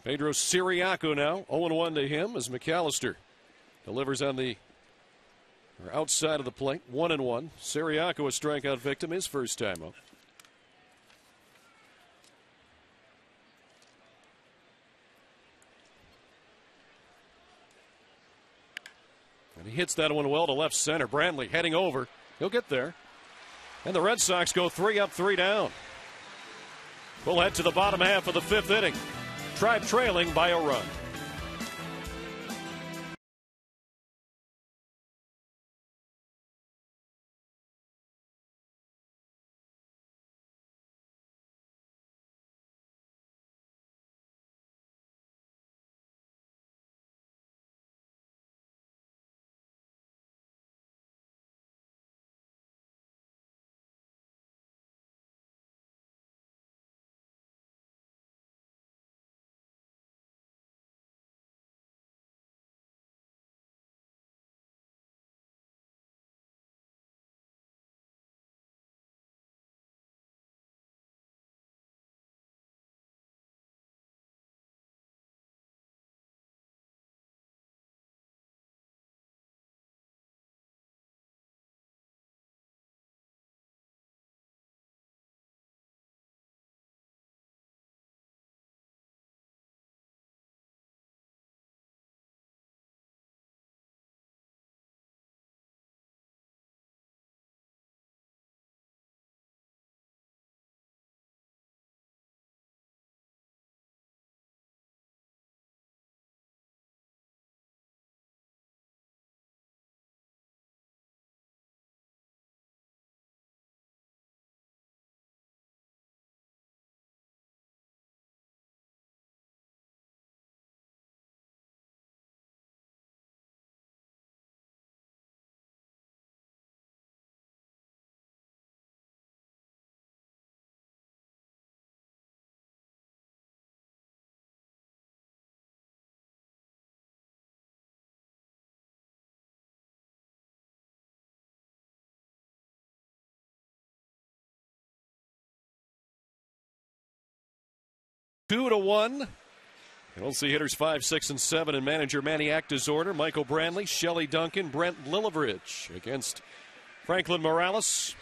Pedro Siriaco now, 0-1 to him as McAllister delivers on the outside of the plate, 1-1. Siriaco, a strikeout victim, his first time up. And he hits that one well to left center. Brantley heading over. He'll get there. And the Red Sox go 3 up, 3 down. We'll head to the bottom half of the 5th inning. Tribe trailing by a run. 2-1. We'll see hitters 5, 6, and 7 in manager Maniac disorder. Michael Brantley, Shelley Duncan, Brent Lillivridge against Franklin Morales.